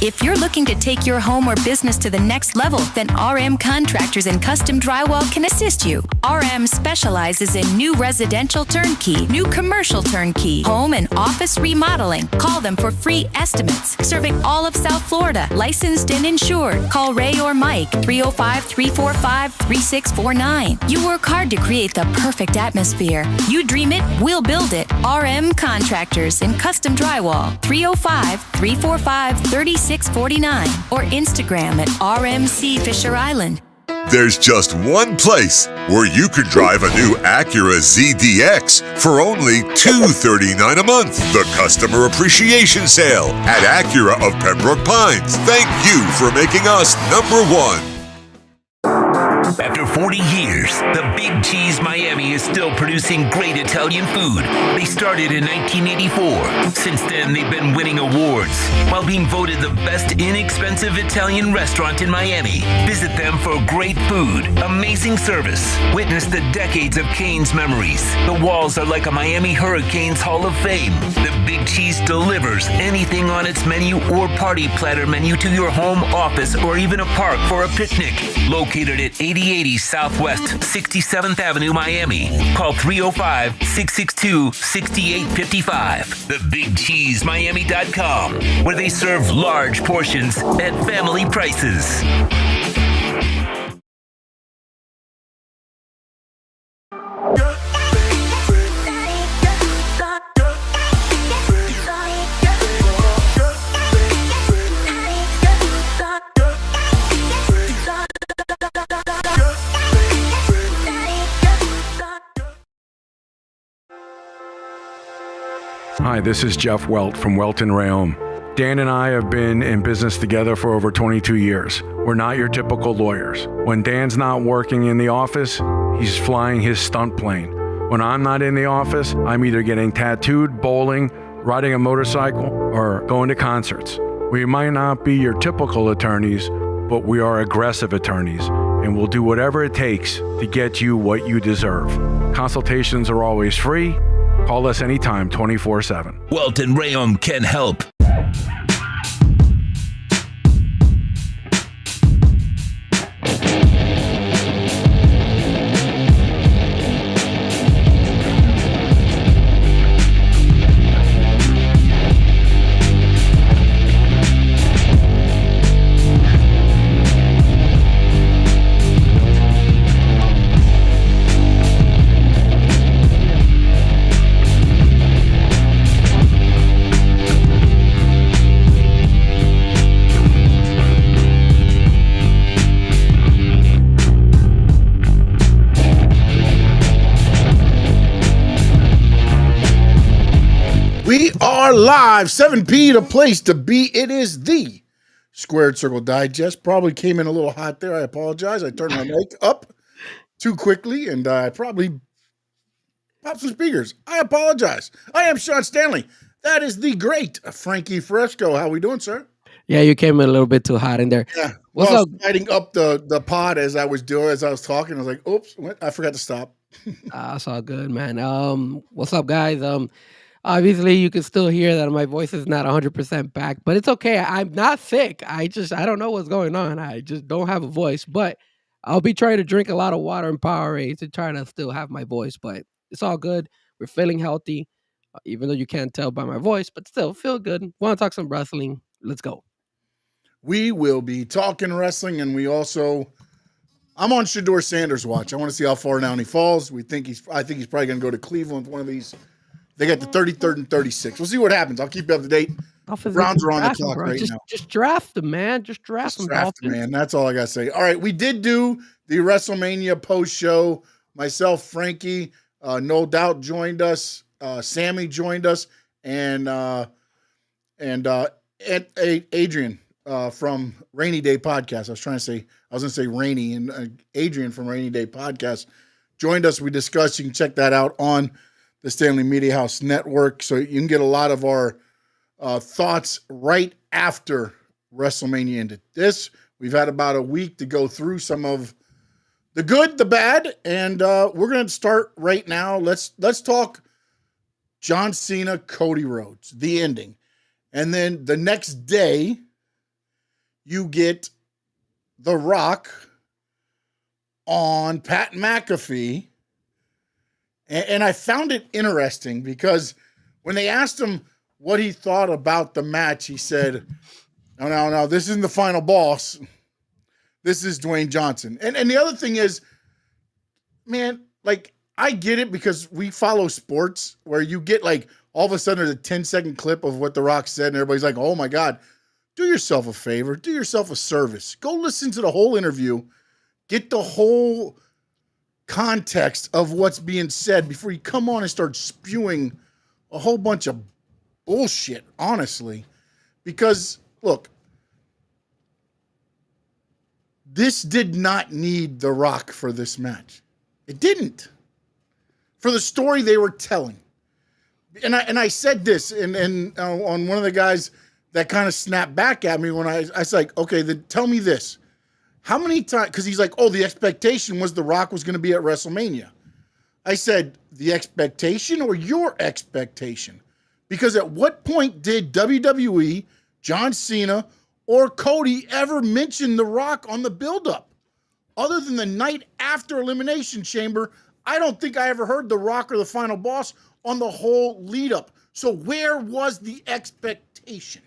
If you're looking to take your home or business to the next level, then RM Contractors and Custom Drywall can assist you. RM specializes in new residential turnkey, new commercial turnkey, home and office remodeling. Call them for free estimates. Serving all of South Florida, licensed and insured. Call Ray or Mike, 305-345-3649. You work hard to create the perfect atmosphere. You dream it, we'll build it. RM Contractors and Custom Drywall, 305-345-3649 or Instagram at RMC Fisher Island. There's just one place where you could drive a new Acura ZDX for only $239 a month. The Customer Appreciation Sale at Acura of Pembroke Pines. Thank you for making us number one. After 40 years, the Big Cheese Miami is still producing great Italian food. They started in 1984. Since then, they've been winning awards while being voted the best inexpensive Italian restaurant in Miami. Visit them for great food, amazing service. Witness the decades of Cane's memories. The walls are like a Miami Hurricanes Hall of Fame. The Big Cheese delivers anything on its menu or party platter menu to your home, office, or even a park for a picnic. Located at 8080 Southwest 67th Avenue, Miami. Call 305-662-6855. TheBigCheeseMiami.com, where they serve large portions at family prices. Hi, this is Jeff Welt from Welton Rayom. Dan and I have been in business together for over 22 years. We're not your typical lawyers. When Dan's not working in the office, he's flying his stunt plane. When I'm not in the office, I'm either getting tattooed, bowling, riding a motorcycle, or going to concerts. We might not be your typical attorneys, but we are aggressive attorneys, and we'll do whatever it takes to get you what you deserve. Consultations are always free. Call us anytime, 24/7. Welton Rayom can help. We are live, 7P, the place to be. It is the Squared Circle Digest. Probably came in a little hot there. I apologize. I turned my mic up too quickly, and I probably popped some speakers. I apologize. I am Sean Stanley. That is the great Frankie Fresco. How we doing, sir? Yeah, you came in a little bit too hot in there. Yeah. What's well, up? I was lighting up the pod as I was talking. I was like, oops, I forgot to stop. That's all good, man. What's up, guys? Obviously, you can still hear that my voice is not 100% back, but it's okay. I'm not sick. I don't know what's going on. I just don't have a voice, but I'll be trying to drink a lot of water and Powerade to try to still have my voice, but it's all good. We're feeling healthy, even though you can't tell by my voice, but still feel good. Want to talk some wrestling? Let's go. We will be talking wrestling, and I'm on Shedeur Sanders' watch. I want to see how far down he falls. I think he's probably going to go to Cleveland with one of these. They got the 33rd and 36th. We'll see what happens. I'll keep you up to date. Browns are on the clock right now. Just draft them, man. Just draft them, man. That's all I got to say. All right, we did do the WrestleMania post show. Myself, Frankie, No Doubt joined us. Sammy joined us, and Adrian from Rainy Day Podcast. I was going to say Rainy, and Adrian from Rainy Day Podcast joined us. We discussed. You can check that out on the Stanley Media House Network, so you can get a lot of our thoughts right after WrestleMania ended. We've had about a week to go through some of the good, the bad, and we're going to start right now. Let's talk John Cena, Cody Rhodes, the ending. And then the next day, you get The Rock on Pat McAfee. And I found it interesting because when they asked him what he thought about the match, he said, no, this isn't the final boss. This is Dwayne Johnson. And the other thing is, man, like, I get it because we follow sports where you get like all of a sudden there's a 10-second clip of what The Rock said and everybody's like, oh my God, do yourself a favor, do yourself a service. Go listen to the whole interview, get the whole context of what's being said before you come on and start spewing a whole bunch of bullshit, honestly. Because, look, this did not need The Rock for this match. It didn't. For the story they were telling. And I said this and on one of the guys that kind of snapped back at me when I was like, okay, then tell me this. How many times, because he's like, oh, the expectation was The Rock was going to be at WrestleMania. I said, the expectation or your expectation? Because at what point did WWE, John Cena, or Cody ever mention The Rock on the buildup? Other than the night after Elimination Chamber, I don't think I ever heard The Rock or the Final Boss on the whole lead up. So where was the expectation?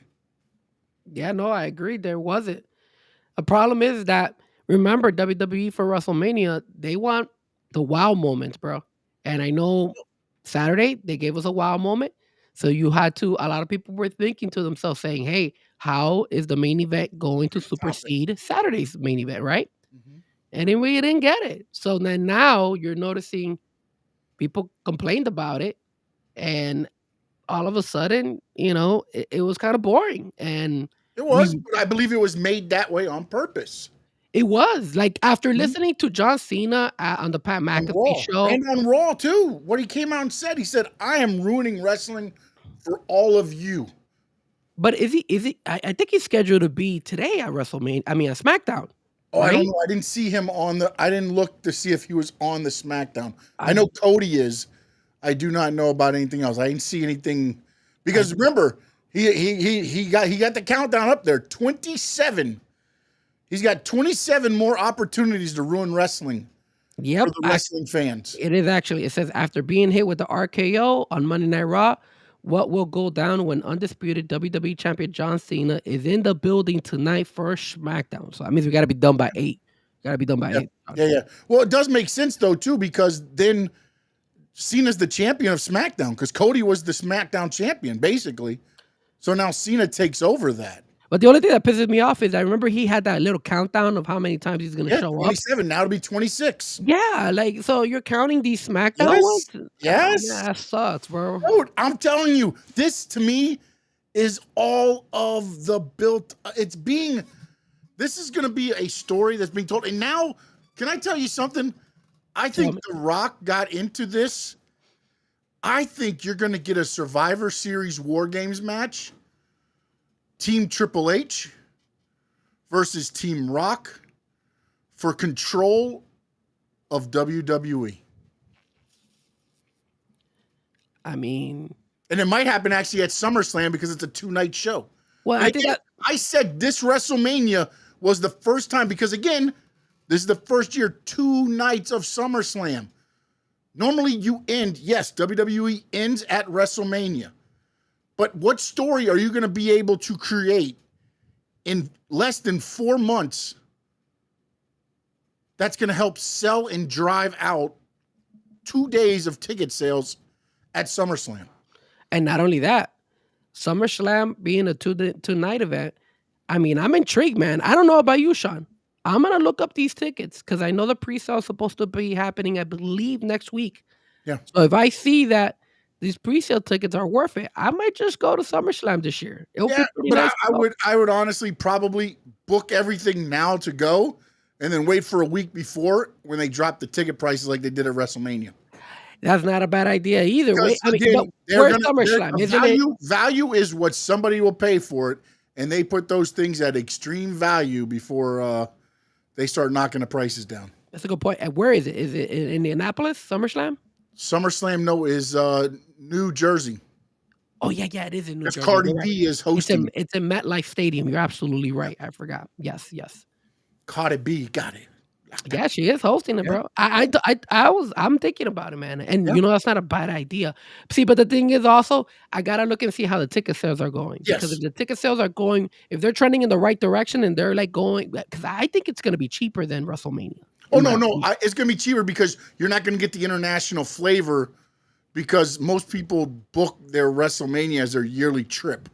Yeah, no, I agree. There wasn't. The problem is that, remember, WWE for WrestleMania, they want the wow moments, bro. And I know Saturday, they gave us a wow moment. So you had to, a lot of people were thinking to themselves saying, hey, how is the main event going to supersede Saturday's main event, right? Mm-hmm. And we didn't get it. So then now you're noticing people complained about it. And all of a sudden, it was kind of boring. And it was, but I believe it was made that way on purpose. It was. Like, after listening to John Cena on the Pat McAfee show. And on Raw, too. What he came out and said, he said, I am ruining wrestling for all of you. But is he? I think he's scheduled to be today at WrestleMania. I mean, at SmackDown. Oh, right? I don't know. I didn't see him I didn't look to see if he was on the SmackDown. I know Cody is. I do not know about anything else. I didn't see anything. Because remember, he got the countdown up there. 27. He's got 27 more opportunities to ruin wrestling. Yep. For the wrestling fans. It is actually. It says, after being hit with the RKO on Monday Night Raw, what will go down when undisputed WWE champion John Cena is in the building tonight for SmackDown? So that means we got to be done by 8. Got to be done by 8. Yeah. Well, it does make sense, though, too, because then Cena's the champion of SmackDown, because Cody was the SmackDown champion, basically. So now Cena takes over that. But the only thing that pisses me off is I remember he had that little countdown of how many times he's going to show 27, up. 27, now to be 26. Yeah, like, so you're counting these SmackDown ones? Yes. Yeah, that sucks, bro. Dude, I'm telling you, this to me is all of the built. This is going to be a story that's being told. And now, can I tell you something? I think The Rock got into this. I think you're going to get a Survivor Series War Games match. Team Triple H versus Team Rock for control of WWE. I mean, and it might happen actually at SummerSlam because it's a 2-night show. Well, I said this WrestleMania was the first time because, again, this is the first year 2 nights of SummerSlam. Normally you end, yes, WWE ends at WrestleMania. But what story are you going to be able to create in less than 4 months that's going to help sell and drive out 2 days of ticket sales at SummerSlam? And not only that, SummerSlam being a 2-night event, I mean, I'm intrigued, man. I don't know about you, Sean. I'm going to look up these tickets because I know the pre-sale is supposed to be happening, I believe, next week. Yeah. So if I see that these pre-sale tickets are worth it, I might just go to SummerSlam this year. But nice I would honestly probably book everything now to go and then wait for a week before when they drop the ticket prices like they did at WrestleMania. That's not a bad idea either. Where's SummerSlam? Value is what somebody will pay for it, and they put those things at extreme value before they start knocking the prices down. That's a good point. And where is it? Is it in Indianapolis, SummerSlam? SummerSlam, no, is New Jersey. Oh yeah, it is in New Because Jersey. Cardi You're right. B is hosting. It's in MetLife Stadium. You're absolutely right. I forgot. Yes. Cardi B got it. Yeah, she is hosting it, Yeah. bro. I'm thinking about it, man. And Yeah. you know that's not a bad idea. See, but the thing is also I gotta look and see how the ticket sales are going. Because Yes. if the ticket sales are going, if they're trending in the right direction and they're like going, because I think it's gonna be cheaper than WrestleMania. Oh in my no, opinion. it's gonna be cheaper because you're not gonna get the international flavor because most people book their WrestleMania as their yearly trip.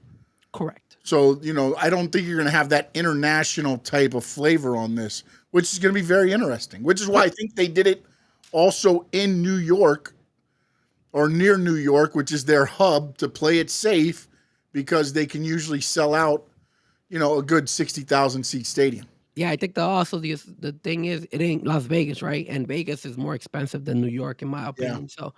Correct. So, I don't think you're gonna have that international type of flavor on this, which is gonna be very interesting. Which is why I think they did it also in New York or near New York, which is their hub, to play it safe because they can usually sell out, a good 60,000 seat stadium. Yeah, I think the thing is it ain't Las Vegas, right? And Vegas is more expensive than New York, in my opinion. So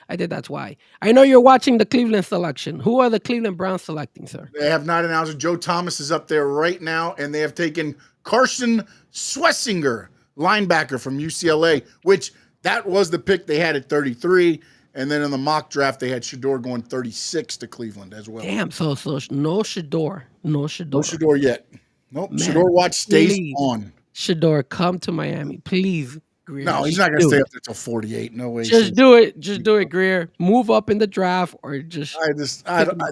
I think that's why. I know you're watching the Cleveland selection. Who are the Cleveland Browns selecting, sir? They have not announced it. Joe Thomas is up there right now, and they have taken Carson Swessinger, linebacker from UCLA, which that was the pick they had at 33. And then in the mock draft, they had Shador going 36 to Cleveland as well. Damn, so no Shador. No Shador. No Shador yet. Nope. Man, Shador watch stays please. on. Shador, come to Miami. Please, Greer. No, he's not going to stay up there till 48. No way. Just do it. Just do it, Greer. Move up in the draft or just.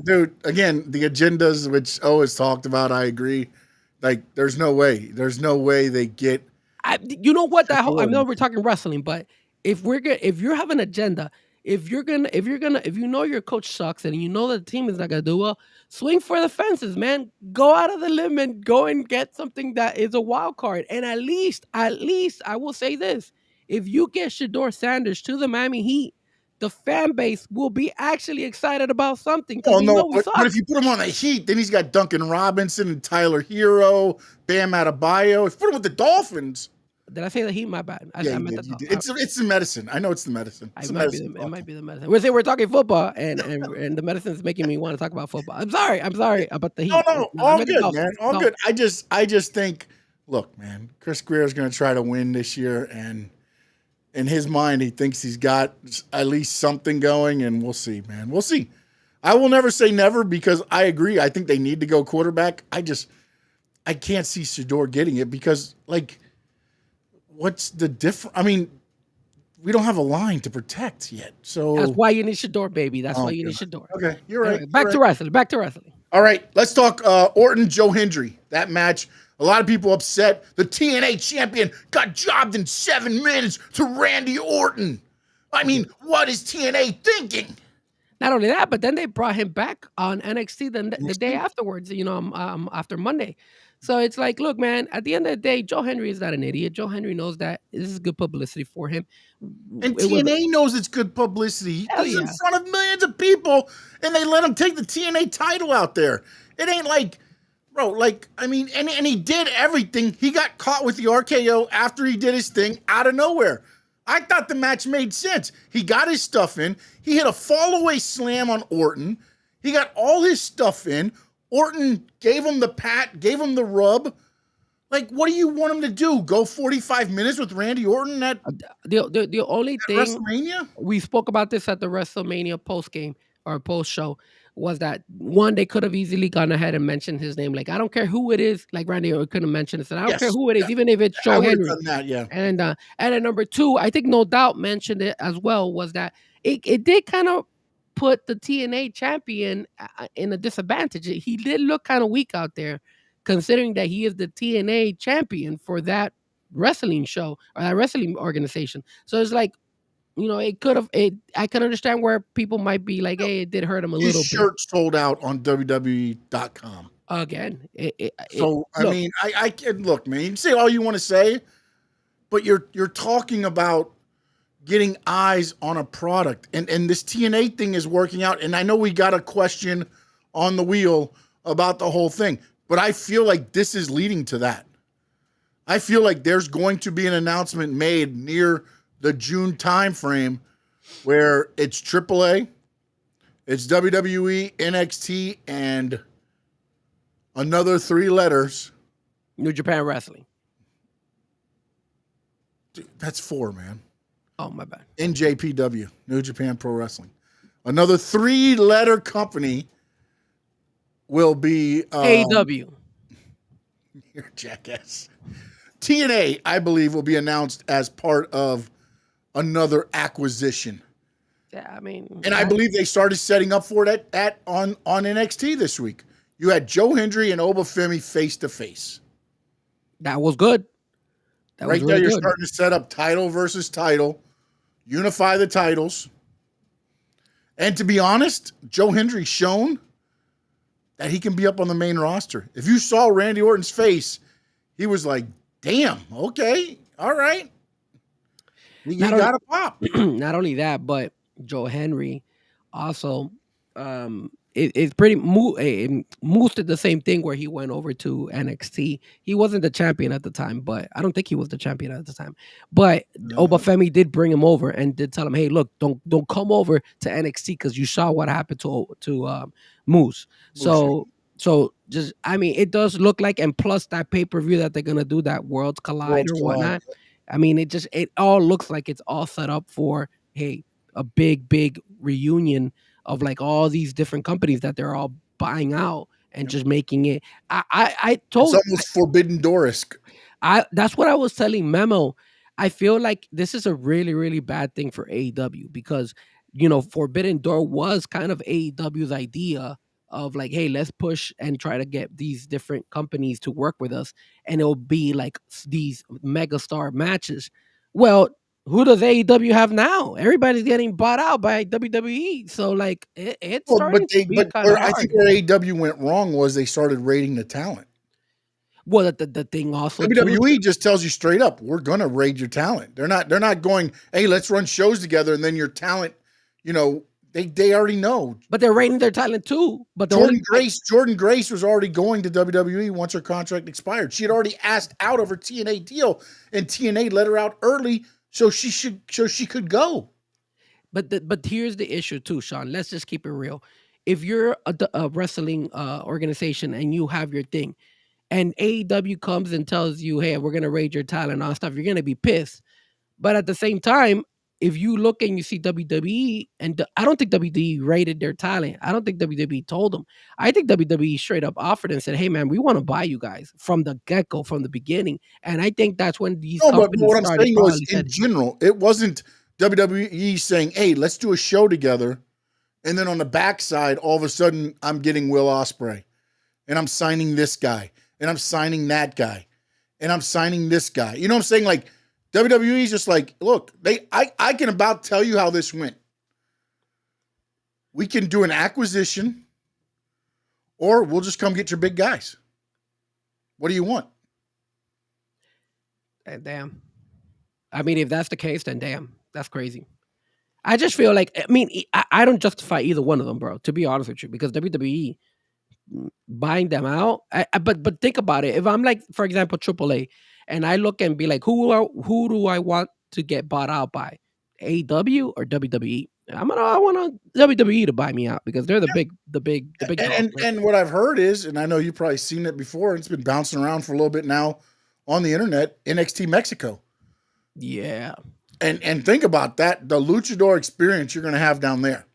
Dude, again, the agendas, which O has talked about, I agree. Like, there's no way. There's no way they get. You know what? I know we're talking wrestling, but if you have an agenda, if you know your coach sucks and you know the team is not gonna do well, swing for the fences, man. Go out of the limb and go and get something that is a wild card. And at least I will say this: if you get Shador Sanders to the Miami Heat, the fan base will be actually excited about something. Oh no! But if you put him on the Heat, then he's got Duncan Robinson and Tyler Hero, Bam Adebayo. If you put him with the Dolphins. Did I say the Heat? My bad. I meant the It's the medicine. I know it's the medicine. It might be the medicine. We're talking football, and the medicine is making me want to talk about football. I'm sorry about the Heat. No, all good, man. All good. I just think, look, man, Chris Greer is going to try to win this year, and in his mind, he thinks he's got at least something going, and we'll see, man. We'll see. I will never say never because I agree. I think they need to go quarterback. I can't see Shador getting it because, like, what's the difference? I mean, we don't have a line to protect yet. So that's why you need Shador, baby. That's why you need Shador. Okay, you're right. Anyway, back to wrestling. All right, let's talk Orton, Joe Hendry. That match, a lot of people upset. The TNA champion got jobbed in 7 minutes to Randy Orton. I mean, what is TNA thinking? Not only that, but then they brought him back on NXT the day afterwards, after Monday. So it's like, look, man, at the end of the day, Joe Hendry is not an idiot. Joe Hendry knows that this is good publicity for him. And TNA knows it's good publicity. He's in front of millions of people, and they let him take the TNA title out there. It ain't like, bro, and he did everything. He got caught with the RKO after he did his thing out of nowhere. I thought the match made sense. He got his stuff in. He hit a fall-away slam on Orton. He got all his stuff in. Orton gave him the pat, gave him the rub. Like, what do you want him to do? Go 45 minutes with Randy Orton at the only thing WrestleMania? We spoke about this at the WrestleMania post game or post show was that one, they could have easily gone ahead and mentioned his name. Like, I don't care who it is. Like Randy Orton could have mentioned it. I don't care who it is, even if it's Joe Henry. Done that, yeah. And then number two, I think No Doubt mentioned it as well, was that it did kind of put the TNA champion in a disadvantage. He did look kind of weak out there, considering that he is the TNA champion for that wrestling show or that wrestling organization. So it's like, it could have. I can understand where people might be like, "Hey, it did hurt him a little bit." His shirt sold out on WWE.com again. I can look, man. You can say all you want to say, but you're talking about getting eyes on a product, and this TNA thing is working out. And I know we got a question on the wheel about the whole thing, but I feel like this is leading to that. I feel like there's going to be an announcement made near the June timeframe where it's AAA, it's WWE, NXT, and another 3 letters. New Japan Wrestling. Dude, that's 4, man. Oh, my bad. NJPW, New Japan Pro Wrestling. Another 3-letter company will be AEW. You're a jackass. TNA, I believe, will be announced as part of another acquisition. Yeah, I mean, And I believe they started setting up for it on NXT this week. You had Joe Hendry and Obafemi face to face. that was good. That Right was there, really you're good. starting to set up title versus title, unify the titles. And to be honest, Joe Hendry's shown that he can be up on the main roster. If you saw Randy Orton's face, he was like, damn, okay, all right. He got a pop. Not only that, but Joe Henry also it's pretty Moose did the same thing where he went over to NXT. He wasn't the champion at the time, but I don't think he was the champion at the time. But Obafemi did bring him over and did tell him, "Hey, look, don't come over to NXT because you saw what happened to Moose." So just I mean, it does look like, and plus that pay-per-view that they're gonna do, that Worlds Collide or whatnot. I mean, it all looks like it's all set up for, hey, a big reunion of like all these different companies that they're all buying out and just making it. I told It's almost Forbidden Door-esque. that's what I was telling Memo. I feel like this is a really bad thing for AEW because Forbidden Door was kind of AEW's idea of like, hey, let's push and try to get these different companies to work with us, and it'll be like these megastar matches. Well, who does AEW have now? Everybody's getting bought out by WWE, so like it's starting to be kind of hard. I think where AEW went wrong was they started rating the talent. Well, the thing also WWE just tells you straight up, we're gonna rate your talent. They're not going, hey, let's run shows together, and then your talent, they already know. But they're rating their talent too. But Jordan Grace was already going to WWE once her contract expired. She had already asked out of her TNA deal, and TNA let her out early so she could go. But here's the issue too, Sean. Let's just keep it real. If you're a wrestling organization and you have your thing, and AEW comes and tells you, hey, we're gonna raid your talent and all stuff, you're gonna be pissed. But at the same time, if you look and you see WWE, and I don't think WWE rated their talent. I don't think WWE told them. I think WWE straight up offered and said, "Hey, man, we want to buy you guys from the get-go, from the beginning." And I think that's when these companies what I'm started. saying was, in general, it wasn't WWE saying, "Hey, let's do a show together," and then on the backside, all of a sudden, I'm getting Will Ospreay, and I'm signing this guy, and I'm signing that guy, and I'm signing this guy. You know what I'm saying? Like, WWE is just like, look, I can about tell you how this went. We can do an acquisition, or we'll just come get your big guys. What do you want? Damn. I mean, if that's the case, then damn, that's crazy. I just feel like, I mean, I don't justify either one of them, bro, to be honest with you, because WWE buying them out. But think about it. If I'm like, for example, AAA, and I look and be like, who do I want to get bought out by? AEW or WWE? I want WWE to buy me out because they're the big dog, right? And what I've heard is, and I know you've probably seen it before, it's been bouncing around for a little bit now on the internet, NXT Mexico. Yeah. And think about that, the luchador experience you're going to have down there.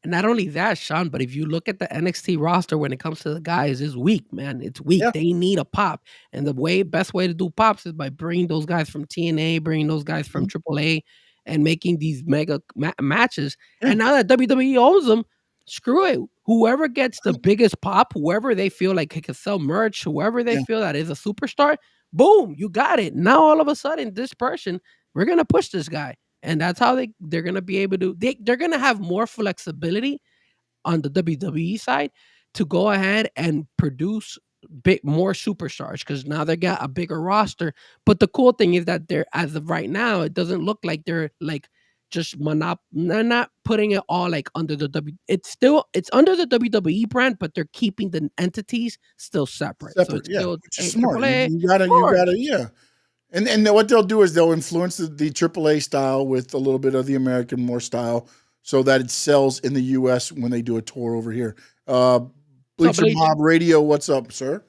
And not only that, Sean, but if you look at the NXT roster when it comes to the guys, it's weak, man. It's weak. Yeah. They need a pop. And the best way to do pops is by bringing those guys from TNA, bringing those guys from AAA, and making these mega matches. Yeah. And now that WWE owns them, screw it. Whoever gets the biggest pop, whoever they feel like can sell merch, whoever they feel that is a superstar, boom, you got it. Now all of a sudden, this person, we're going to push this guy. And that's how they're going to be able to, they're going to have more flexibility on the WWE side to go ahead and produce more superstars because now they got a bigger roster. But the cool thing is that they're, as of right now, it doesn't look like they're like just they're not putting it all like under the it's under the WWE brand, but they're keeping the entities still separate. So it's still which is smart. You gotta, yeah. And what they'll do is they'll influence the AAA style with a little bit of the American more style so that it sells in the U.S. when they do a tour over here. Bleacher Mob Radio, what's up, sir?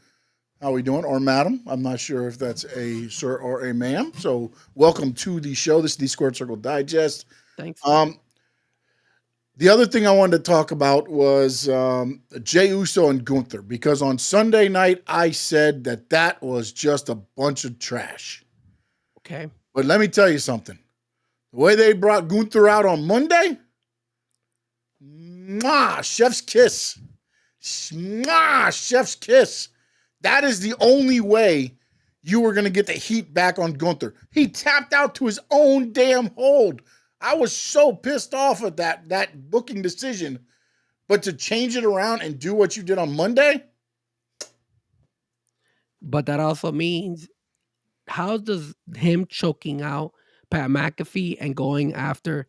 How we doing? Or madam? I'm not sure if that's a sir or a ma'am. So welcome to the show. This is the Squared Circle Digest. Thanks. The other thing I wanted to talk about was Jey Uso and Gunther, because on Sunday night I said that was just a bunch of trash. Okay. But let me tell you something. The way they brought Gunther out on Monday, chef's kiss. Chef's kiss. That is the only way you were going to get the heat back on Gunther. He tapped out to his own damn hold. I was so pissed off at that booking decision. But to change it around and do what you did on Monday? But that also means, how does him choking out Pat McAfee and going after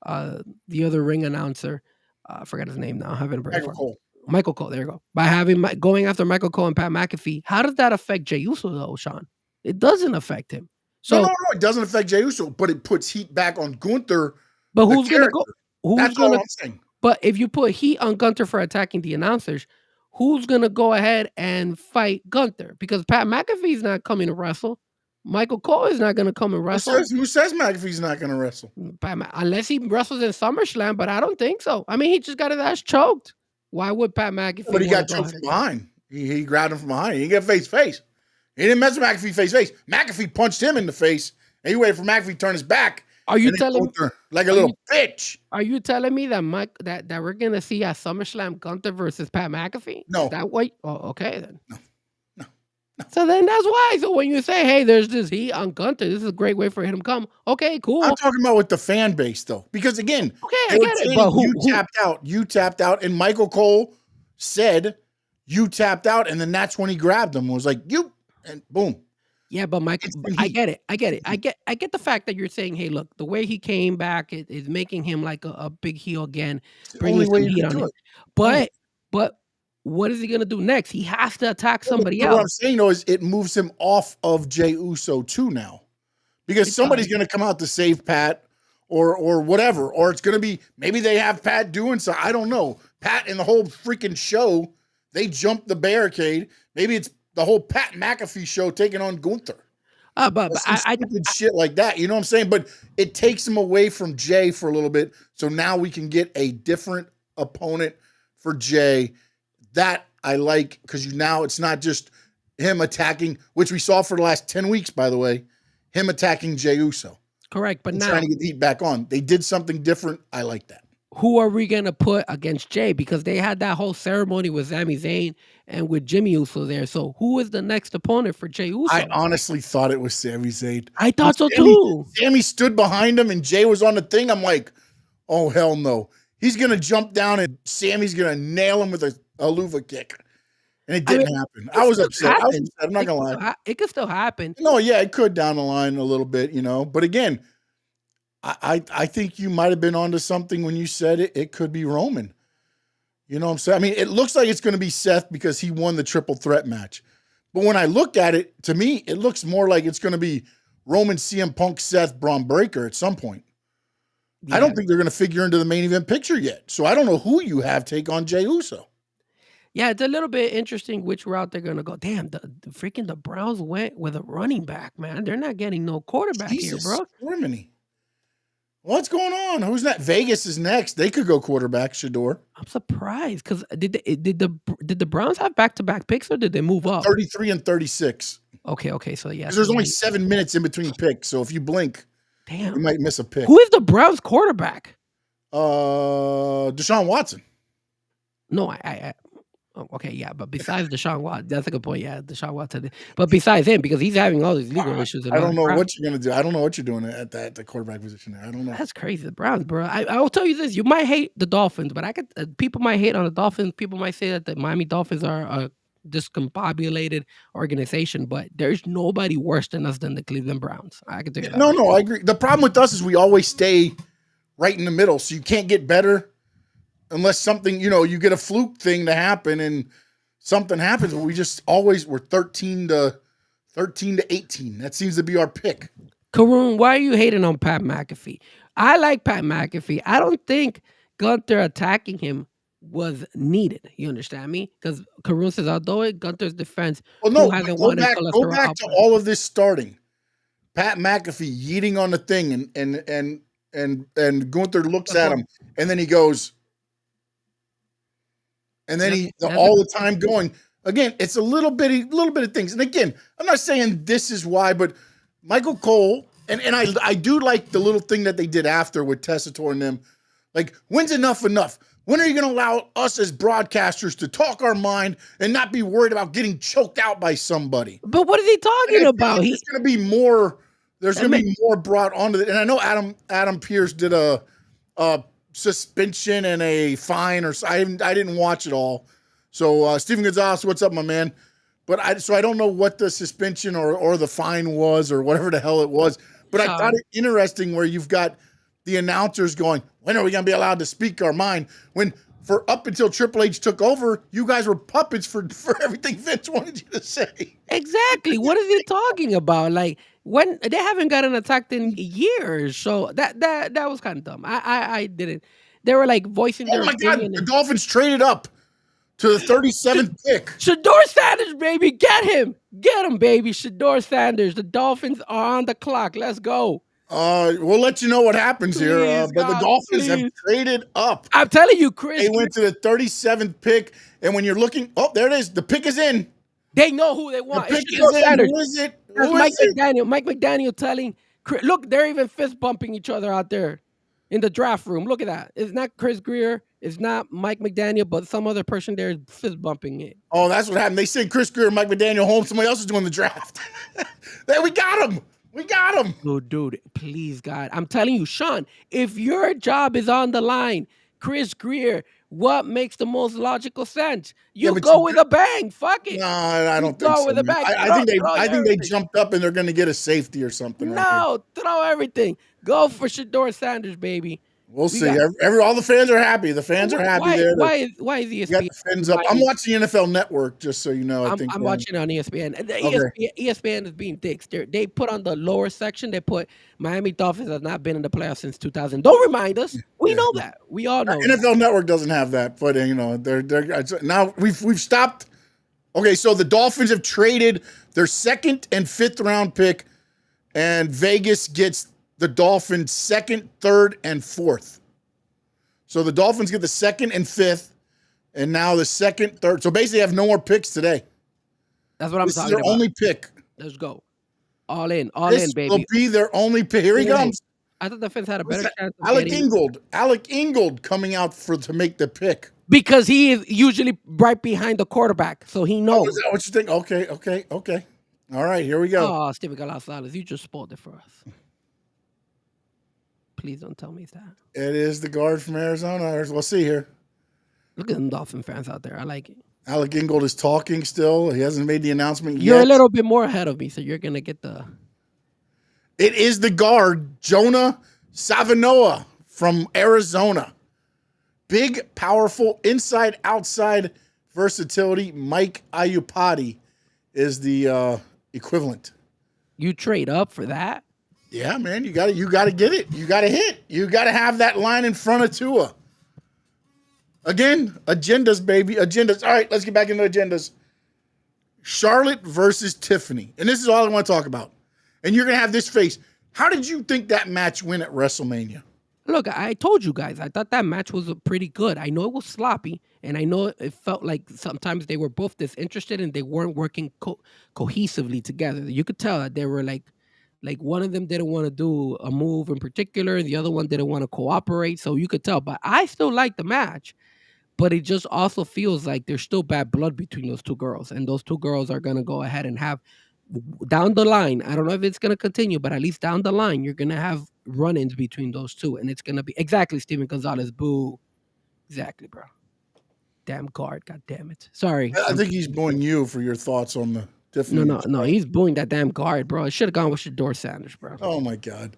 the other ring announcer, I forgot his name now, I haven't Michael Cole. Michael Cole, there you go. By going after Michael Cole and Pat McAfee, how does that affect Jey Uso though, Sean? It doesn't affect him. So No, it doesn't affect Jey Uso, but it puts heat back on Gunther. But who's gonna go? That's all I'm saying. But if you put heat on Gunther for attacking the announcers, who's gonna go ahead and fight Gunther? Because Pat McAfee's not coming to wrestle. Michael Cole is not gonna come and wrestle. Who says McAfee's not gonna wrestle? Unless he wrestles in SummerSlam, but I don't think so. I mean, he just got his ass choked. Why would Pat McAfee? But he got choked from behind. He grabbed him from behind. He didn't get face. He didn't mess with McAfee face. McAfee punched him in the face, and he waited for McAfee to turn his back. Are you telling me, like a little bitch? Are you telling me that that we're gonna see at SummerSlam Gunther versus Pat McAfee? No. That way? Oh, okay then. No. So then that's why. So when you say, hey, there's this heat on Gunther, this is a great way for him to come. Okay, cool. I'm talking about with the fan base though, because again, okay, I get it. But you tapped out, and Michael Cole said you tapped out, and then that's when he grabbed him and was like, you, and boom. Yeah, but Mike, I get it. I get the fact that you're saying, hey, look, the way he came back is making him like a big heel again, bringing some heat on him. But what is he gonna do next? He has to attack somebody else. What I'm saying though is it moves him off of Jey Uso too now, because somebody's gonna come out to save Pat or whatever, or it's gonna be maybe they have Pat doing so. I don't know. Pat in the whole freaking show, they jumped the barricade. Maybe it's the whole Pat McAfee show taking on Gunther. But I stupid shit like that. You know what I'm saying? But it takes him away from Jey for a little bit. So now we can get a different opponent for Jey. That I like, because now it's not just him attacking, which we saw for the last 10 weeks, by the way, him attacking Jey Uso. Correct. But now trying to get the heat back on. They did something different. I like that. Who are we going to put against Jey? Because they had that whole ceremony with Sami Zayn and with Jimmy Uso there. So who is the next opponent for Jey Uso? I honestly thought it was Sami Zayn. I thought so too. Sami stood behind him and Jey was on the thing. I'm like, oh, hell no. He's going to jump down and Sami's going to nail him with a Luva kick. And it didn't happen. I was upset. I'm not going to lie. It could still happen. No, yeah, it could down the line a little bit, you know. But again, I think you might have been onto something when you said it could be Roman. You know what I'm saying? I mean, it looks like it's going to be Seth because he won the triple threat match. But when I look at it, to me, it looks more like it's going to be Roman, CM Punk, Seth, Braun Breaker at some point. Yeah. I don't think they're going to figure into the main event picture yet. So I don't know who you have take on Jey Uso. Yeah, it's a little bit interesting which route they're going to go. Damn, the Browns went with a running back, man. They're not getting no quarterback here, bro. Germany. What's going on? Who's that? Vegas is next. They could go quarterback, Shador. I'm surprised because did the Browns have back-to-back picks or did they move up? 33 and 36. Okay, so yeah. There's only 7 minutes in between picks, so if you blink, damn, you might miss a pick. Who is the Browns quarterback? Deshaun Watson. No, okay, yeah, but besides Deshaun Watson, that's a good point. Yeah, Deshaun Watson. But besides him, because he's having all these legal issues. I don't know what you're gonna do. I don't know what you're doing at the quarterback position there. I don't know. That's crazy. The Browns, bro. I will tell you this: you might hate the Dolphins, but people might hate on the Dolphins. People might say that the Miami Dolphins are a discombobulated organization, but there's nobody worse than us than the Cleveland Browns. I can tell you that. No, I agree. The problem with us is we always stay right in the middle, so you can't get better. Unless something, you get a fluke thing to happen and something happens, but we're 13 to 18. That seems to be our pick. Karoon, why are you hating on Pat McAfee? I like Pat McAfee. I don't think Gunther attacking him was needed. You understand me? Because Karoon says, although Gunther's defense, well, no, go back to all of this starting. Pat McAfee yeeting on the thing and Gunther looks at him, and then he goes, and then all the time going again. It's a little bit of things, and again, I'm not saying this is why, but Michael Cole and I do like the little thing that they did after with Tessitore and them. Like, when's enough? When are you going to allow us as broadcasters to talk our mind and not be worried about getting choked out by somebody? But what is he talking about? There's going to be more. There's going to be more brought onto it. And I know Adam Pearce did a suspension and a fine, or I didn't watch it all. So Steven Gonzalez, what's up, my man? But I don't know what the suspension or the fine was or whatever the hell it was. But I thought it interesting where you've got the announcers going, when are we going to be allowed to speak our mind? When for up until Triple H took over, you guys were puppets for everything Vince wanted you to say. Exactly. What is he talking about? Like, when they haven't gotten attacked in years, so that was kind of dumb. I didn't. They were like voicing their opinion. God, the Dolphins traded up to the 37th pick. Shador Sanders, baby, get him, baby. Shador Sanders. The Dolphins are on the clock. Let's go. We'll let you know what happens here. But the Dolphins have traded up. I'm telling you, Chris. They went to the 37th pick, and when you're looking, there it is. The pick is in. They know who they want. The pick is in. Who is it? McDaniel. Mike McDaniel telling Chris, look, they're even fist bumping each other out there in the draft room. Look at that. It's not Chris Greer. It's not Mike McDaniel, but some other person there is fist bumping it. Oh, that's what happened. They sent Chris Greer and Mike McDaniel home. Somebody else is doing the draft. There, we got him. We got him. Oh, dude, please, God. I'm telling you, Sean, if your job is on the line, Chris Greer, what makes the most logical sense? You go with a bang. Fuck it. No, I don't think so. Go with a bang. I think they jumped up and they're going to get a safety or something. No, throw everything. Go for Shador Sanders, baby. We'll see. All the fans are happy. The fans are happy there. Why is ESPN? Got the fins up. I'm watching NFL Network, just so you know. I'm watching on ESPN. ESPN is being dicks. They put on the lower section. They put Miami Dolphins has not been in the playoffs since 2000. Don't remind us. We know that. We all know. NFL Network doesn't have that, but they're now we've stopped. Okay, so the Dolphins have traded their 2nd and 5th round pick, and Vegas gets the Dolphins 2nd, 3rd, and 4th. So the Dolphins get the 2nd and 5th, and now the 2nd, 3rd. So basically, they have no more picks today. That's what I'm talking about. This is their only pick. Let's go. All in, this baby. Will be their only pick. Here he comes. I thought the Fins had a better chance. Alec Ingold coming out to make the pick. Because he is usually right behind the quarterback, so he knows. Oh, is that what you think? Okay. All right, here we go. Oh, Steven Gonzalez, you just spoiled it for us. Please don't tell me that. It is the guard from Arizona. We'll see here. Look at them Dolphin fans out there. I like it. Alec Ingold is talking still. He hasn't made the announcement yet. You're a little bit more ahead of me, so you're going to get the... It is the guard, Jonah Savanoa from Arizona. Big, powerful, inside-outside versatility. Mike Iupati is the equivalent. You trade up for that? Yeah, man, you got to get it. You got to hit. You got to have that line in front of Tua. Again, agendas, baby, agendas. All right, let's get back into agendas. Charlotte versus Tiffany, and this is all I want to talk about. And you're gonna have this face. How did you think that match went at WrestleMania? Look, I told you guys, I thought that match was pretty good. I know it was sloppy, and I know it felt like sometimes they were both disinterested and they weren't working cohesively together. You could tell that they were like one of them didn't want to do a move in particular, and the other one didn't want to cooperate. So you could tell. But I still like the match. But it just also feels like there's still bad blood between those two girls. And those two girls are going to go ahead and have, down the line, I don't know if it's going to continue, but at least down the line, you're going to have run-ins between those two. And it's going to be, exactly, Steven Gonzalez, boo. Exactly, bro. Damn guard, god damn it. Sorry. I think he's booing you for your thoughts on the different. No, he's booing that damn guard, bro. It should have gone with Shador Sanders, bro. Oh, my God.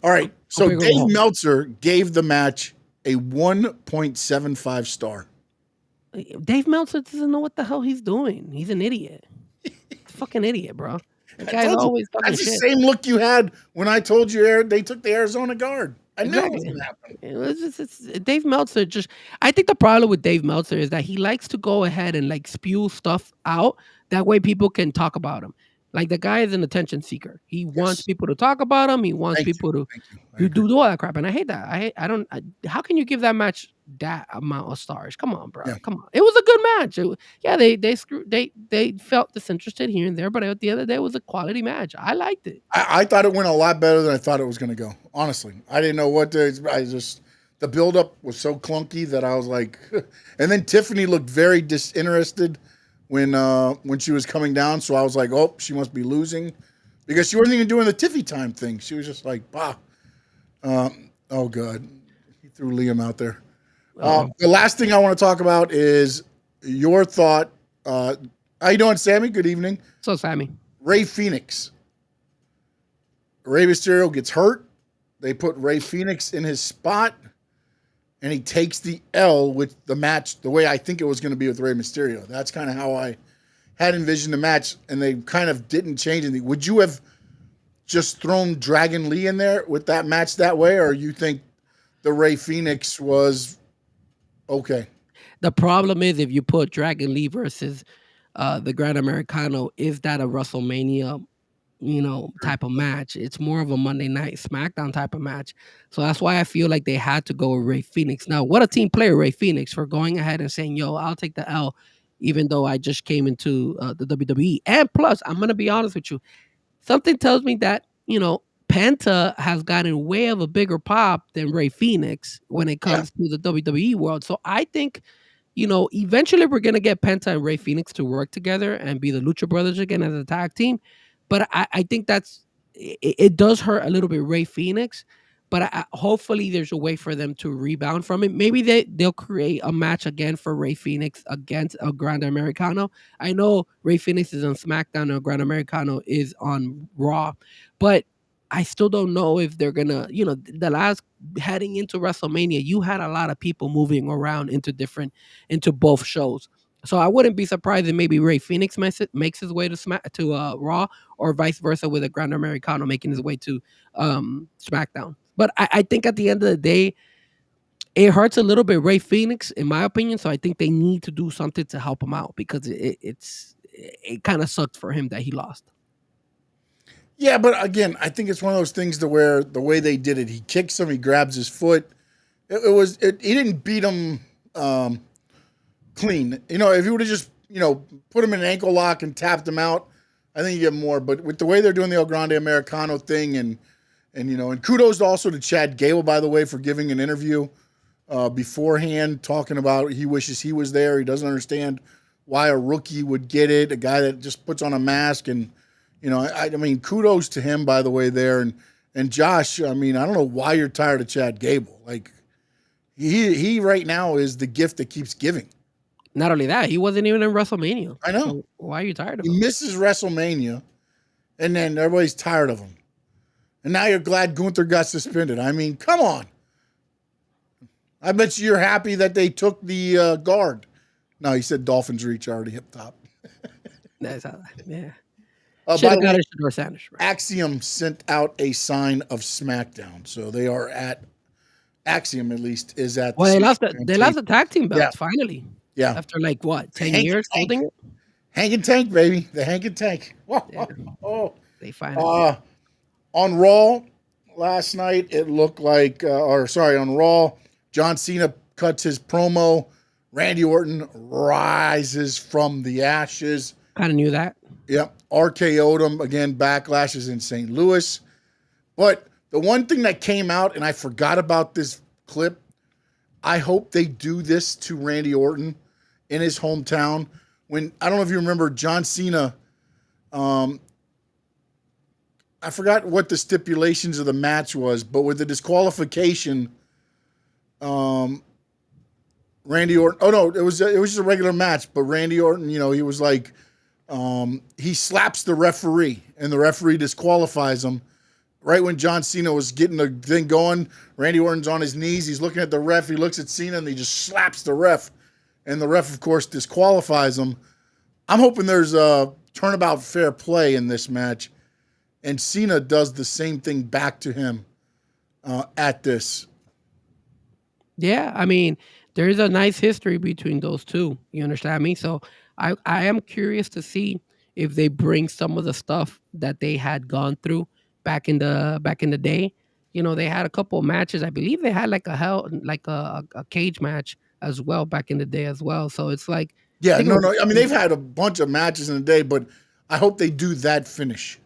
All right, so Dave Meltzer gave the match a 1.75 star. Dave Meltzer doesn't know what the hell he's doing. He's an idiot. Fucking idiot, bro. The guy's always talking That's shit. the same look you had when I told you they took the Arizona guard. I knew it was going to happen. It's Dave Meltzer I think the problem with Dave Meltzer is that he likes to go ahead and spew stuff out. That way people can talk about him. Dave Meltzer is Like, the guy is an attention seeker. He wants people to talk about him. He wants Thank you. people to Thank you. I agree. do all that crap, and I hate that. How can you give that match that amount of stars? Come on, bro. Yeah. Come on. It was a good match. They felt disinterested here and there, but at the end of the day, it was a quality match. I liked it. I thought it went a lot better than I thought it was going to go. Honestly, I didn't know what to. The buildup was so clunky that I was like, and then Tiffany looked very disinterested when she was coming down. So I was like, oh, she must be losing, because she wasn't even doing the Tiffy time thing. She was just like, bah. Oh god, he threw Liam out there. The last thing I want to talk about is your thought. How you doing, Sammy? Good evening. So, Sammy. Rey Fénix. Rey Mysterio gets hurt. They put Rey Fénix in his spot, and he takes the L with the match the way I think it was going to be with Rey Mysterio. That's kind of how I had envisioned the match, and they kind of didn't change anything. Would you have just thrown Dragon Lee in there with that match that way, or you think the Rey Fénix was okay? The problem is, if you put Dragon Lee versus the Grand Americano, is that a WrestleMania, type of match? It's more of a Monday Night SmackDown type of match. So that's why I feel like they had to go with Rey Fénix. Now, what a team player, Rey Fénix, for going ahead and saying, yo, I'll take the L, even though I just came into the WWE. And plus, I'm going to be honest with you, something tells me that, Penta has gotten way of a bigger pop than Rey Fénix when it comes to the WWE world. So I think, eventually we're going to get Penta and Rey Fénix to work together and be the Lucha Brothers again as a tag team. But I think it does hurt a little bit Rey Fénix. But hopefully there's a way for them to rebound from it. Maybe they'll create a match again for Rey Fénix against a Grand Americano. I know Rey Fénix is on SmackDown and Grand Americano is on Raw. But I still don't know if they're going to, the last heading into WrestleMania, you had a lot of people moving around into both shows. So I wouldn't be surprised if maybe Rey Fénix makes his way to Raw, or vice versa, with a Grand Americano making his way to SmackDown. But I think at the end of the day, it hurts a little bit Rey Fénix, in my opinion. So I think they need to do something to help him out, because it kind of sucked for him that he lost. Yeah, but again, I think it's one of those things to where the way they did it, he kicks him, he grabs his foot. He didn't beat him clean. If you would have just, put him in an ankle lock and tapped him out, I think you get more. But with the way they're doing the El Grande Americano thing, and kudos also to Chad Gable, by the way, for giving an interview beforehand, talking about he wishes he was there. He doesn't understand why a rookie would get it, a guy that just puts on a mask. And, I mean, kudos to him, by the way, there. And Josh, I mean, I don't know why you're tired of Chad Gable. Like, he right now is the gift that keeps giving. Not only that, he wasn't even in WrestleMania. I know. So why are you tired of him? He misses WrestleMania, and then everybody's tired of him. And now you're glad Gunther got suspended. I mean, come on. I bet you're happy that they took the guard. No, he said Dolphins reach already up top. That's how, yeah. Should have got Shador Sanders. Right? Axiom sent out a sign of SmackDown. So they are at, Axiom at least, is at. Well, they lost the tag team belts, finally. Yeah. After 10 years holding it? Hank and Tank, baby. The Hank and Tank. Oh. They finally. On Raw last night, it looked like, on Raw, John Cena cuts his promo. Randy Orton rises from the ashes. Kind of knew that. Yep. RKO'd him. Again, Backlash is in St. Louis. But the one thing that came out, and I forgot about this clip, I hope they do this to Randy Orton in his hometown. I don't know if you remember, John Cena, I forgot what the stipulations of the match was, but with the disqualification, Randy Orton, it was just a regular match, but Randy Orton, he was like, he slaps the referee, and the referee disqualifies him. Right when John Cena was getting the thing going, Randy Orton's on his knees. He's looking at the ref. He looks at Cena, and he just slaps the ref. And the ref, of course, disqualifies him. I'm hoping there's a turnabout fair play in this match. And Cena does the same thing back to him at this. Yeah, I mean, there's a nice history between those two. You understand me? So I am curious to see, if they bring some of the stuff that they had gone through back in the day. They had a couple of matches. I believe they had like a cage match as well back in the day as well. So it's like, I Yeah, think it no, would no. be I mean, cool. they've had a bunch of matches in the day, but I hope they do that finish.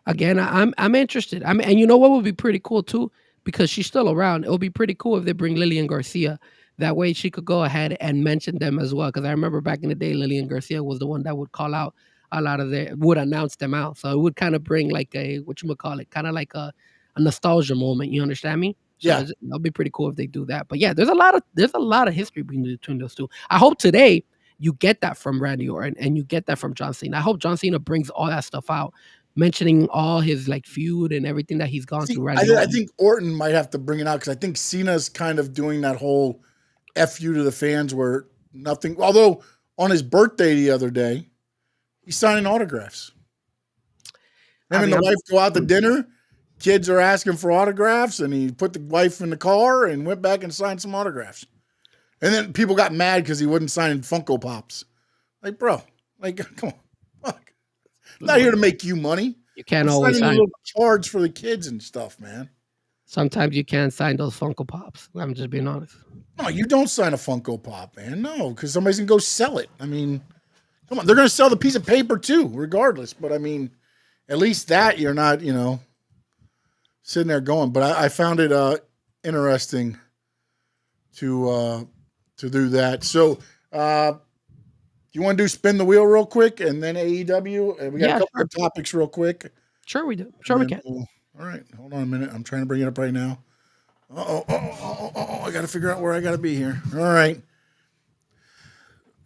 Again, I'm interested. And you know what would be pretty cool too, because she's still around. It would be pretty cool if they bring Lillian Garcia. That way, she could go ahead and mention them as well. Because I remember back in the day, Lillian Garcia was the one that would call out a lot of would announce them out. So it would kind of bring like a whatchamacallit, kind of like a nostalgia moment. You understand me? So Yeah. it'll be pretty cool if they do that. But yeah, there's a lot of history between those two. I hope today you get that from Randy Orton and you get that from John Cena. I hope John Cena brings all that stuff out, mentioning all his like feud and everything that he's gone See, through. I, Randy thi- I Orton. think Orton might have to bring it out because I think Cena's kind of doing that whole F you to the fans where nothing. Although on his birthday the other day, he's signing autographs. Him I and mean, the wife go out to I'm- dinner. Kids are asking for autographs, and he put the wife in the car and went back and signed some autographs. And then people got mad because he wasn't signing Funko Pops. Like, bro, like, come on, fuck. I'm not here to make you money. you can't I'm always signing a sign. little cards for the kids and stuff, man. Sometimes you can't sign those Funko Pops. I'm just being honest. No, you don't sign a Funko Pop, man. No, because somebody's gonna go sell it. I mean, come on, they're gonna sell the piece of paper too, regardless. But I mean, at least that you're not, sitting there going. But I found it interesting to do that. So, you want to do spin the wheel real quick, and then AEW? And we got Yeah, a couple of topics real quick. Sure we do. Sure we And then can. all right, hold on a minute. I'm trying to bring it up right now. I got to figure out where I got to be here. All right.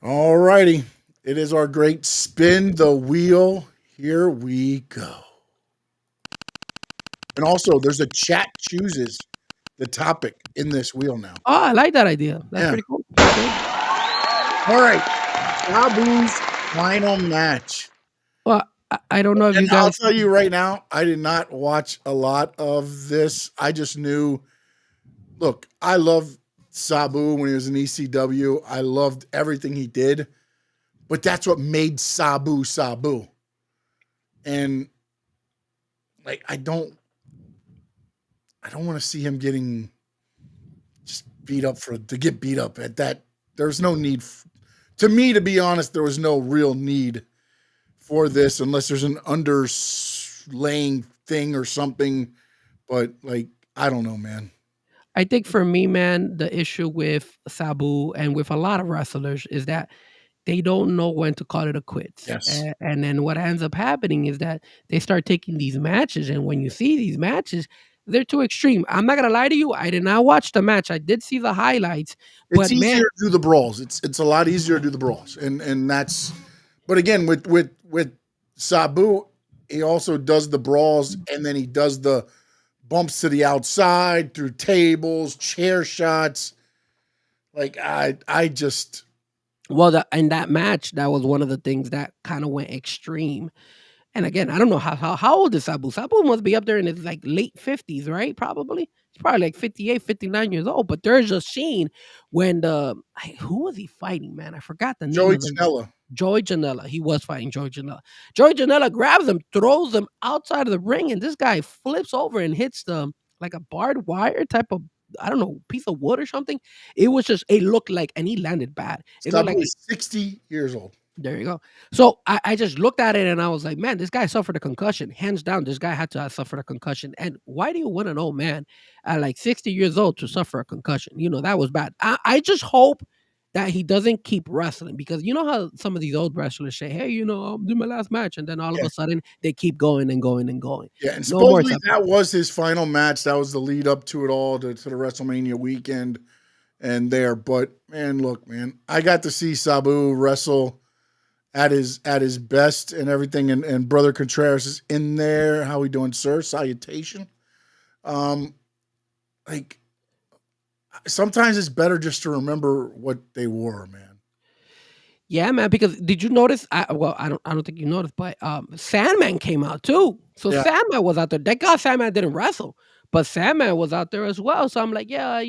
All righty. It is our great spin the wheel. Here we go. And also, there's a chat chooses the topic in this wheel now. Oh, I like that idea. That's Yeah. pretty cool. Okay. All right. Sabu's final match. Well, I don't know if you And I'll guys. tell you right now, I did not watch a lot of this. I just knew. Look, I loved Sabu when he was in ECW. I loved everything he did, but that's what made Sabu Sabu. And like, I don't want to see him getting just beat up to get beat up at that. There's no need. To me, to be honest, there was no real need for this unless there's an underlaying thing or something. But like, I don't know, man. I think for me, man, the issue with Sabu and with a lot of wrestlers is that they don't know when to call it a quits. Yes. And then what ends up happening is that they start taking these matches, and when you see these matches, they're too extreme. I'm not gonna lie to you. I did not watch the match. I did see the highlights, It's but easier man, to do the brawls. It's a lot easier to do the brawls, and that's. But again, with Sabu, he also does the brawls, and then he does the bumps to the outside through tables, chair shots. Like I just well, in that match, that was one of the things that kind of went extreme. And again, I don't know how old is Sabu. Sabu must be up there in his like late 50s, right? Probably. He's probably like 58, 59 years old. But there's a scene when who was he fighting, man? I forgot the name Joey of him. Janela. Joey Janela. He was fighting Joey Janela. Joey Janela grabs him, throws him outside of the ring, and this guy flips over and hits like a barbed wire type of, I don't know, piece of wood or something. It looked like, and he landed bad. It looked Sabu like is 60 years old. there you go. So I just looked at it and I was like, man, this guy suffered a concussion. Hands down, this guy had to have suffered a concussion. And why do you want an old man at like 60 years old to suffer a concussion? That was bad. I just hope that he doesn't keep wrestling, because you know how some of these old wrestlers say, hey, I'll do my last match. And then all of Yeah. a sudden they keep going and going and going. Yeah, and No more supposedly Sabu. that was his final match. That was the lead up to it all, to the WrestleMania weekend and there. But man, look, man, I got to see Sabu wrestle at his best and everything, and Brother Contreras is in there. How we doing, sir? Salutation. Like, sometimes it's better just to remember what they were, man. Yeah, man. Because did you notice? I don't think you noticed, but Sandman came out too. So Yeah. Sandman was out there. That guy Sandman didn't wrestle, but Sandman was out there as well. So I'm like, yeah,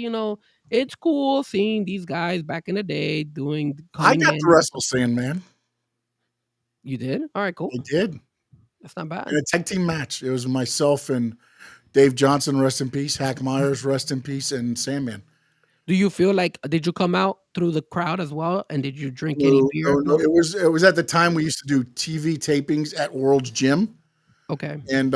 it's cool seeing these guys back in the day I coming got in. to wrestle Sandman. You did? All right, cool. I did. That's not bad. In a tag team match. It was myself and Dave Johnson, rest in peace. Hack Myers, rest in peace, and Sandman. Do you feel like did you come out through the crowd as well? And did you drink any No, beer? no. It was at the time we used to do TV tapings at World's Gym. Okay. And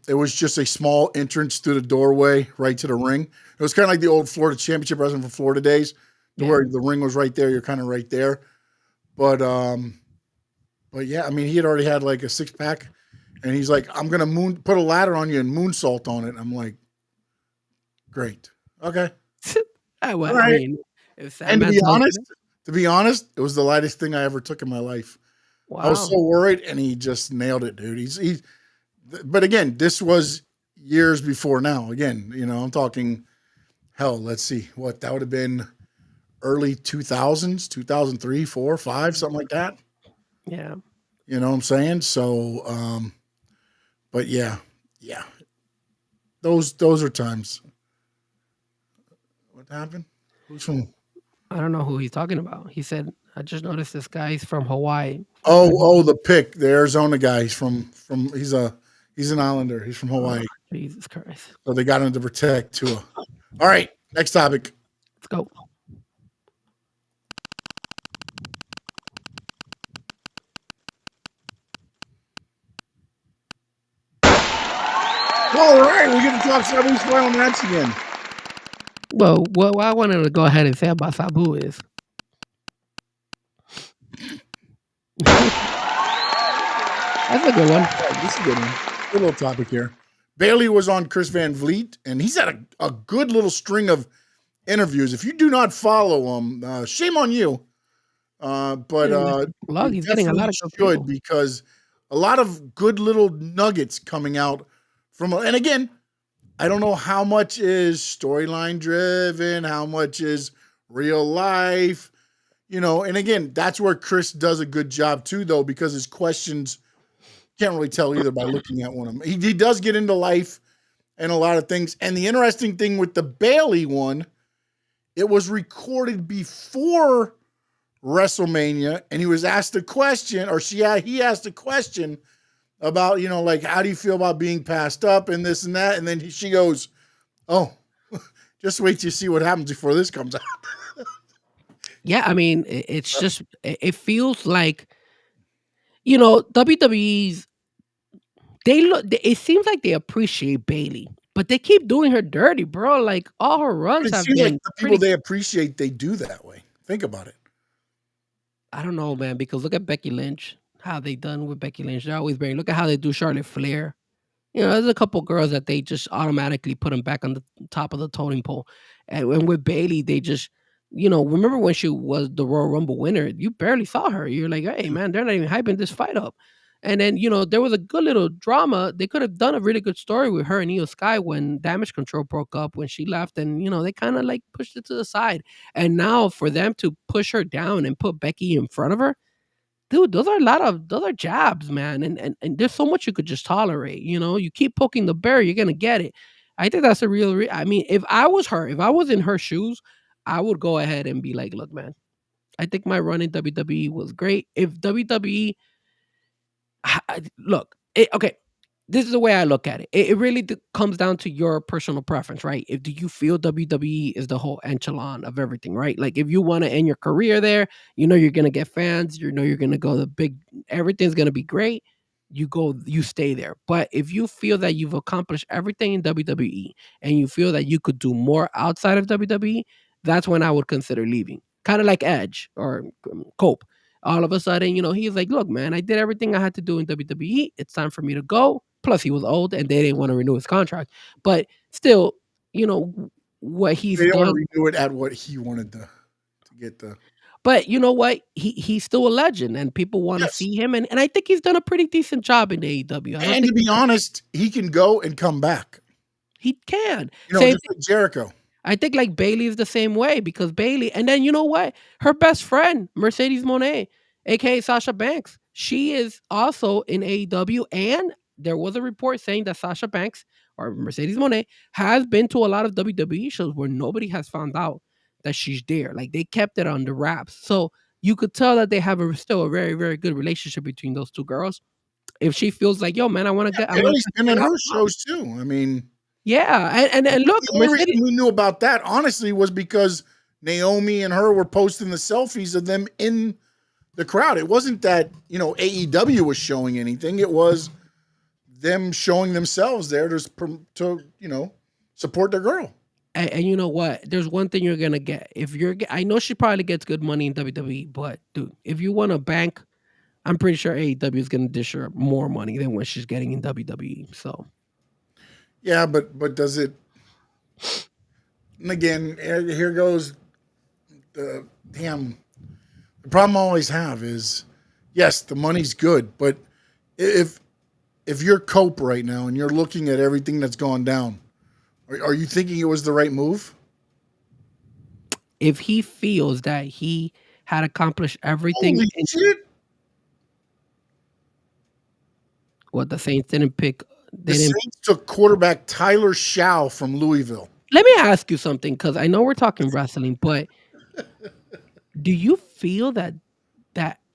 it was just a small entrance through the doorway right to the ring. It was kind of like the old Florida Championship Wrestling from Florida days, where the ring was right there. You're kind of right there. But yeah, I mean, he had already had like a 6-pack, and he's like, "I'm gonna put a ladder on you and moonsault on it." I'm like, "Great, okay." Well, right. I mean, if And Sandman tells you- to be honest, it was the lightest thing I ever took in my life. wow. I was so worried, and he just nailed it, dude. But again, this was years before now. Again, I'm talking, hell, let's see, what that would have been early 2000s, 2003, 4, 5, something like that. Yeah. You know what I'm saying? So, but yeah. Those are times. What happened? Who's from? I don't know who he's talking about. He said, I just noticed this guy. He's from Hawaii. Oh, the pick, the Arizona guy. He's he's an Islander. He's from Hawaii. Oh, Jesus Christ. So they got him to protect Tua. All right, next topic. Let's go. All right, we're going to talk Sabu's final match again. Well, what I wanted to go ahead and say about Sabu is that's a good one. Yeah, this is a good one. Good little topic here. Bailey was on Chris Van Vliet, and he's had a good little string of interviews. If you do not follow him, shame on you. But he's getting a lot of good people. because a lot of good little nuggets coming out from. And again, I don't know how much is storyline driven, how much is real life, And again, that's where Chris does a good job too, though, because his questions can't really tell either by looking at one of them. He does get into life and a lot of things. And the interesting thing with the Bailey one, it was recorded before WrestleMania, and he was asked a question, or he asked a question about, like, how do you feel about being passed up and this and that? And then she goes, "Oh, just wait till you see what happens before this comes out." Yeah, I mean, it's just, it feels like, WWE's, it seems like they appreciate Bailey, but they keep doing her dirty, bro. Like, all her runs have been like the people they appreciate, they do that way. Think about it. I don't know, man, because look at Becky Lynch, how they done with Becky Lynch. They're always very, look at how they do Charlotte Flair. There's a couple girls that they just automatically put them back on the top of the totem pole. And with Bailey, they just, remember when she was the Royal Rumble winner, you barely saw her. You're like, hey, man, they're not even hyping this fight up. And then, there was a good little drama. They could have done a really good story with her and Io Sky when Damage Control broke up, when she left. And, they kind of like pushed it to the side. And now for them to push her down and put Becky in front of her, dude, those are jabs, man. And there's so much you could just tolerate. You keep poking the bear, you're going to get it. I think that's a real, I mean, if I was in her shoes, I would go ahead and be like, look, man, I think my run in WWE was great. If WWE, okay, this is the way I look at it. It really comes down to your personal preference, right? Do you feel WWE is the whole echelon of everything, right? Like if you want to end your career there, you're going to get fans, you're going to go everything's going to be great. You stay there. But if you feel that you've accomplished everything in WWE and you feel that you could do more outside of WWE, that's when I would consider leaving. Kind of like Edge or Cope. All of a sudden, he's like, look, man, I did everything I had to do in WWE. It's time for me to go. Plus, he was old and they didn't want to renew his contract. But still, what he's done. They done. want to renew it at what he wanted to get the. But you know what? He's still a legend and people want to see him. And I think he's done a pretty decent job in AEW. And to be honest, he can go and come back. He can. Just like Jericho. I think like Bailey is the same way because Bailey, and then you know what? Her best friend, Mercedes Moné, aka Sasha Banks, she is also in AEW. And there was a report saying that Sasha Banks or Mercedes Moné has been to a lot of WWE shows where nobody has found out that she's there. Like they kept it under wraps. So you could tell that they have still a very, very good relationship between those two girls. If she feels like, yo, man, I want to get, I want Bailey's been in her shows too. I mean, yeah, and look, the only Mercedes, reason we knew about that, honestly, was because Naomi and her were posting the selfies of them in the crowd. It wasn't that, AEW was showing anything. It was them showing themselves there to support their girl. and you know what? There's one thing you're gonna get. I know she probably gets good money in WWE, but dude, if you want a bank, I'm pretty sure AEW is gonna dish her more money than what she's getting in WWE. So, yeah, but does it? And again, here goes the damn. The problem I always have is, yes, the money's good, but if you're Cope right now and you're looking at everything that's gone down, are you thinking it was the right move? if he feels that he had accomplished everything, Holy shit! what the Saints didn't pick, The Saints took quarterback Tyler Shaw from Louisville. Let me ask you something, because I know we're talking wrestling, but do you feel that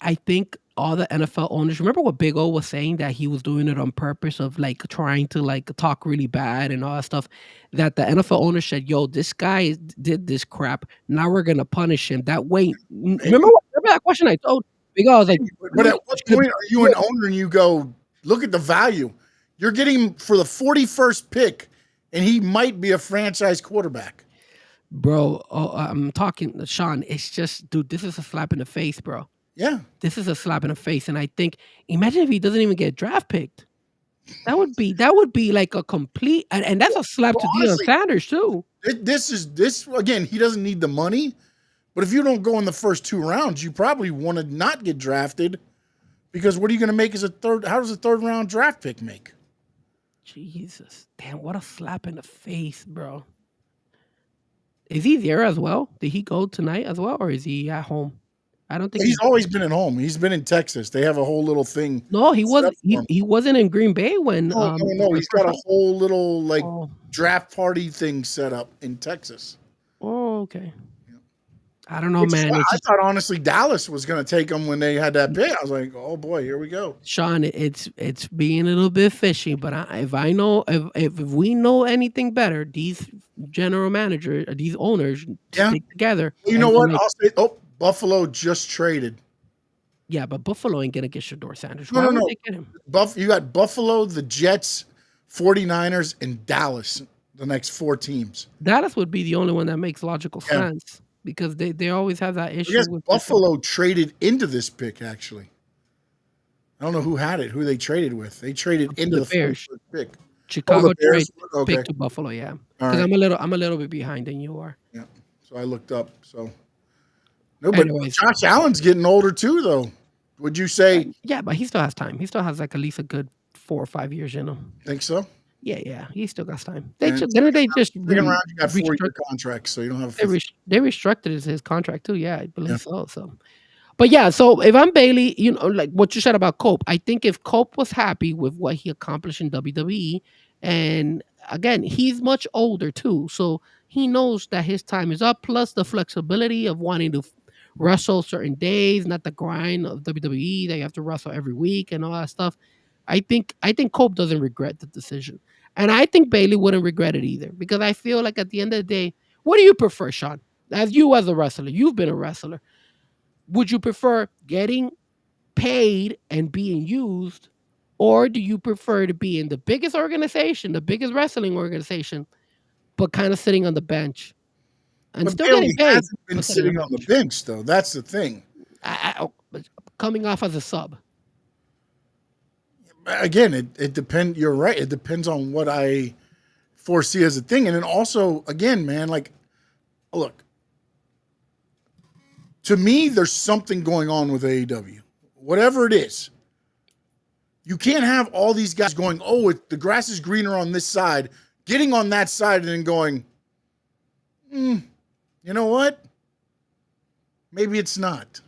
I think all the NFL owners, remember what Big O was saying, that he was doing it on purpose of like trying to like talk really bad and all that stuff, that the NFL owners said, yo, this guy did this crap. Now we're going to punish him. That way, remember that question I told Big O? I was like, but at what point are you an owner and you go, look at the value? You're getting him for the 41st pick, and he might be a franchise quarterback. Bro, I'm talking, Sean, it's just, dude, this is a slap in the face, bro. Yeah. This is a slap in the face. And I think, imagine if he doesn't even get draft picked. That would be like a complete, and that's a slap to Deion Sanders too. This again, he doesn't need the money, but if you don't go in the first 2 rounds, you probably want to not get drafted, because what are you going to make as how does a 3rd round draft pick make? Jesus. Damn, what a slap in the face, bro. Is he there as well? Did he go tonight as well, or is he at home? I don't think he's always been at home. He's been in Texas. They have a whole little thing. No, he wasn't. He wasn't in Green Bay when. No. He's got a whole little draft party thing set up in Texas. Oh, okay. Yeah. I don't know, man. I thought honestly Dallas was going to take him when they had that pick. I was like, oh boy, here we go. Sean, it's being a little bit fishy, but if we know anything better, these general managers, these owners, stick together. You know what? I'll say, Buffalo just traded. Yeah, but Buffalo ain't gonna get Shedeur Sanders. No. They get him? You got Buffalo, the Jets, 49ers, and Dallas, the next 4 teams. Dallas would be the only one that makes logical sense, because they always have that issue. With Buffalo traded into this pick, actually. I don't know who had it, who they traded with. They traded into the Bears pick. Chicago trade pick to Buffalo, yeah. Because right. I'm a little bit behind than you are. Yeah. So I looked up. So no, but anyways, Josh Allen's getting older too, though. Would you say? Yeah, but he still has time. He still has like at least a good 4 or 5 years in him. Think so? Yeah. He still got time. They just second round. You got 4-year contracts, so you don't have. They restructured his contract too. Yeah, I believe so. So, but yeah. So if I'm Bailey, like what you said about Cope, I think if Cope was happy with what he accomplished in WWE, and again, he's much older too, so he knows that his time is up. Plus the flexibility of wanting to wrestle certain days, not the grind of WWE that you have to wrestle every week and all that stuff. I think Cope doesn't regret the decision. And I think Bailey wouldn't regret it either, because I feel like at the end of the day, what do you prefer, Sean? As a wrestler, you've been a wrestler. Would you prefer getting paid and being used, or do you prefer to be in the biggest organization, the biggest wrestling organization, but kind of sitting on the bench? And but still Bailey getting paid. Hasn't been sitting on the bench, though. That's the thing. Coming off as a sub. Again, it depends. You're right. It depends on what I foresee as a thing. And then also, again, man, like, look, to me, there's something going on with AEW. Whatever it is. You can't have all these guys going, the grass is greener on this side, getting on that side and then going, you know what? Maybe it's not.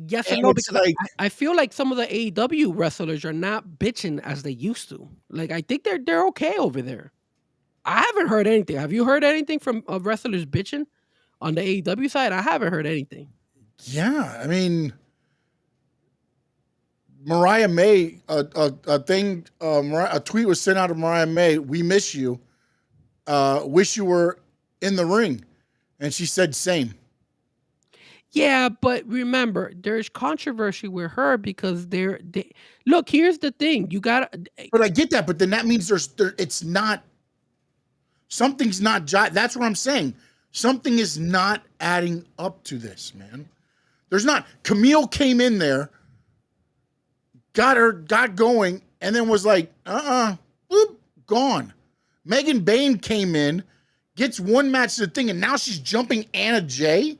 Yes and no, because I feel like some of the AEW wrestlers are not bitching as they used to. Like, I think they're okay over there. I haven't heard anything. Have you heard anything from wrestlers bitching on the AEW side, I haven't heard anything. Yeah, I mean, Mariah May, a tweet was sent out of Mariah May. We miss you. Wish you were in the ring, and she said same. Yeah, but remember, there's controversy with her because look. Here's the thing: you got. But I get that, but then that means it's not. Something's not. That's what I'm saying. Something is not adding up to this, man. There's not. Camille came in there, got going, and then was like, whoop, gone. Megan Bain came in, gets one match to the thing, and now she's jumping Anna Jay.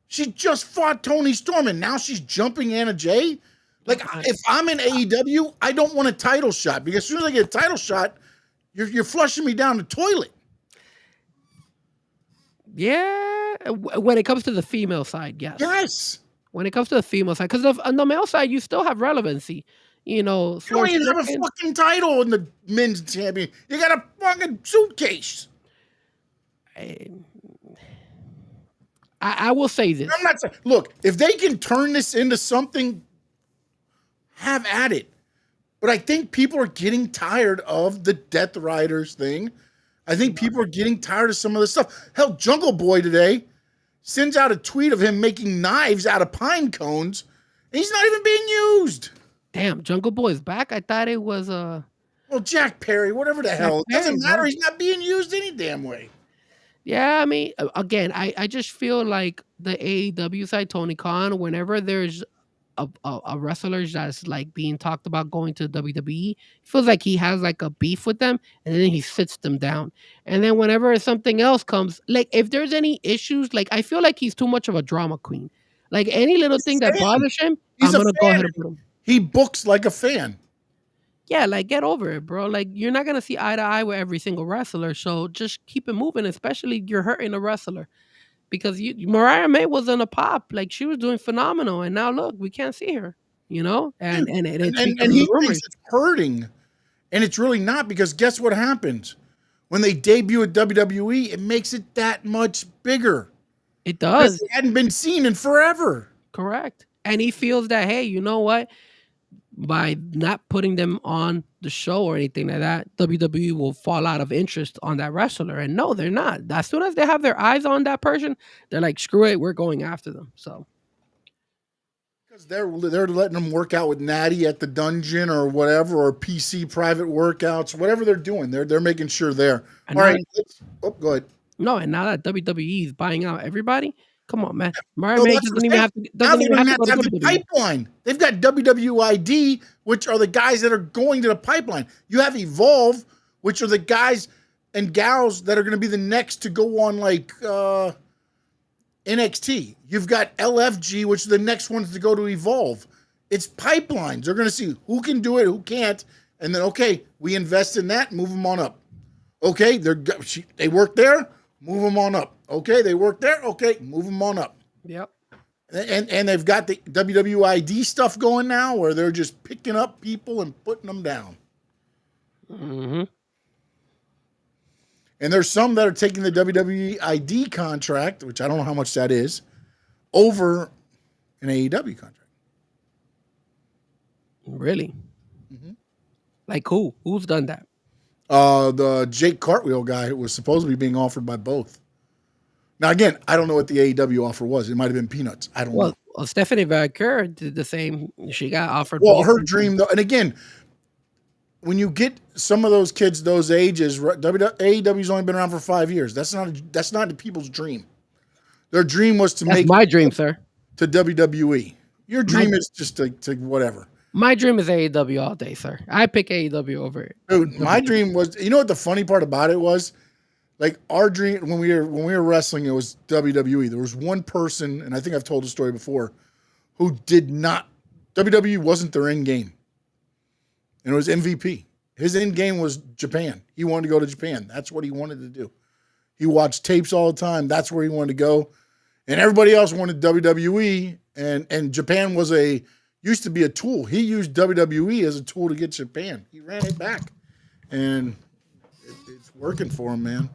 She just fought Toni Storm, and now she's jumping Anna Jay. Like, if I'm in AEW, I don't want a title shot, because as soon as I get a title shot, you're flushing me down the toilet. Yeah, when it comes to the female side, yes. Yes. When it comes to the female side, because on the male side, you still have relevancy. You know, you don't even have a fucking title in the men's champion. You got a fucking suitcase. I will say this. I'm not saying. Look, if they can turn this into something, have at it. But I think people are getting tired of the Death Riders thing. I think people are getting tired of some of this stuff. Hell, Jungle Boy today sends out a tweet of him making knives out of pine cones, and he's not even being used. Damn, Jungle Boy is back. I thought it was Well, Jack Perry, whatever the hell. It doesn't matter. He's not being used any damn way. Yeah, I mean, again, I just feel like the AEW side, Tony Khan, whenever there's a wrestler that's like being talked about going to WWE, feels like he has like a beef with them, and then he sits them down. And then whenever something else comes, like if there's any issues, like I feel like he's too much of a drama queen. Like any little thing that bothers him, I'm gonna go ahead and put him. He books like a fan. Yeah, like get over it, bro. Like you're not gonna see eye to eye with every single wrestler, so just keep it moving. Especially you're hurting a wrestler, because Mariah May was on a pop, like she was doing phenomenal, and now look, we can't see her, you know. And he thinks it's hurting, and it's really not, because guess what happens when they debut at WWE? It makes it that much bigger. It does. It hadn't been seen in forever. Correct, and he feels that, hey, you know what? By not putting them on the show or anything like that, WWE will fall out of interest on that wrestler. And no, they're not. As soon as they have their eyes on that person, they're like, screw it, we're going after them. So because they're letting them work out with Natty at the dungeon or whatever, or PC private workouts, whatever they're doing. They're making sure they're all right. Go ahead. No, and now that WWE is buying out everybody, come on, man. Mariah May doesn't even have to go to the pipeline. They've got WWID, which are the guys that are going to the pipeline. You have Evolve, which are the guys and gals that are going to be the next to go on like NXT. You've got LFG, which are the next ones to go to Evolve. It's pipelines. They're going to see who can do it, who can't, and then okay, we invest in that, move them on up. Okay, they work there, move them on up. Okay, they work there. Okay, move them on up. Yep. And they've got the WWID stuff going now, where they're just picking up people and putting them down. Mm-hmm. And there's some that are taking the WWID contract, which I don't know how much that is, over an AEW contract. Really? Mm-hmm. Like who? Who's done that? The Jake Cartwheel guy who was supposedly being offered by both. Now, again, I don't know what the AEW offer was. It might have been peanuts. I don't know. Well, Stephanie Valkyrie did the same. She got offered. Well, her dream, though, and again, when you get some of those kids those ages, AEW's only been around for 5 years. That's not the people's dream. Their dream was to make my dream, sir. To WWE. Your dream is just to whatever. My dream is AEW all day, sir. I pick AEW over it. Dude, my dream was, you know what the funny part about it was? Like our dream when we were wrestling, it was WWE. There was one person, and I think I've told the story before, who did not, WWE wasn't their end game. And it was MVP. His end game was Japan. He wanted to go to Japan. That's what he wanted to do. He watched tapes all the time. That's where he wanted to go. And everybody else wanted WWE, and Japan used to be a tool. He used WWE as a tool to get Japan. He ran it back. And it's working for him, man.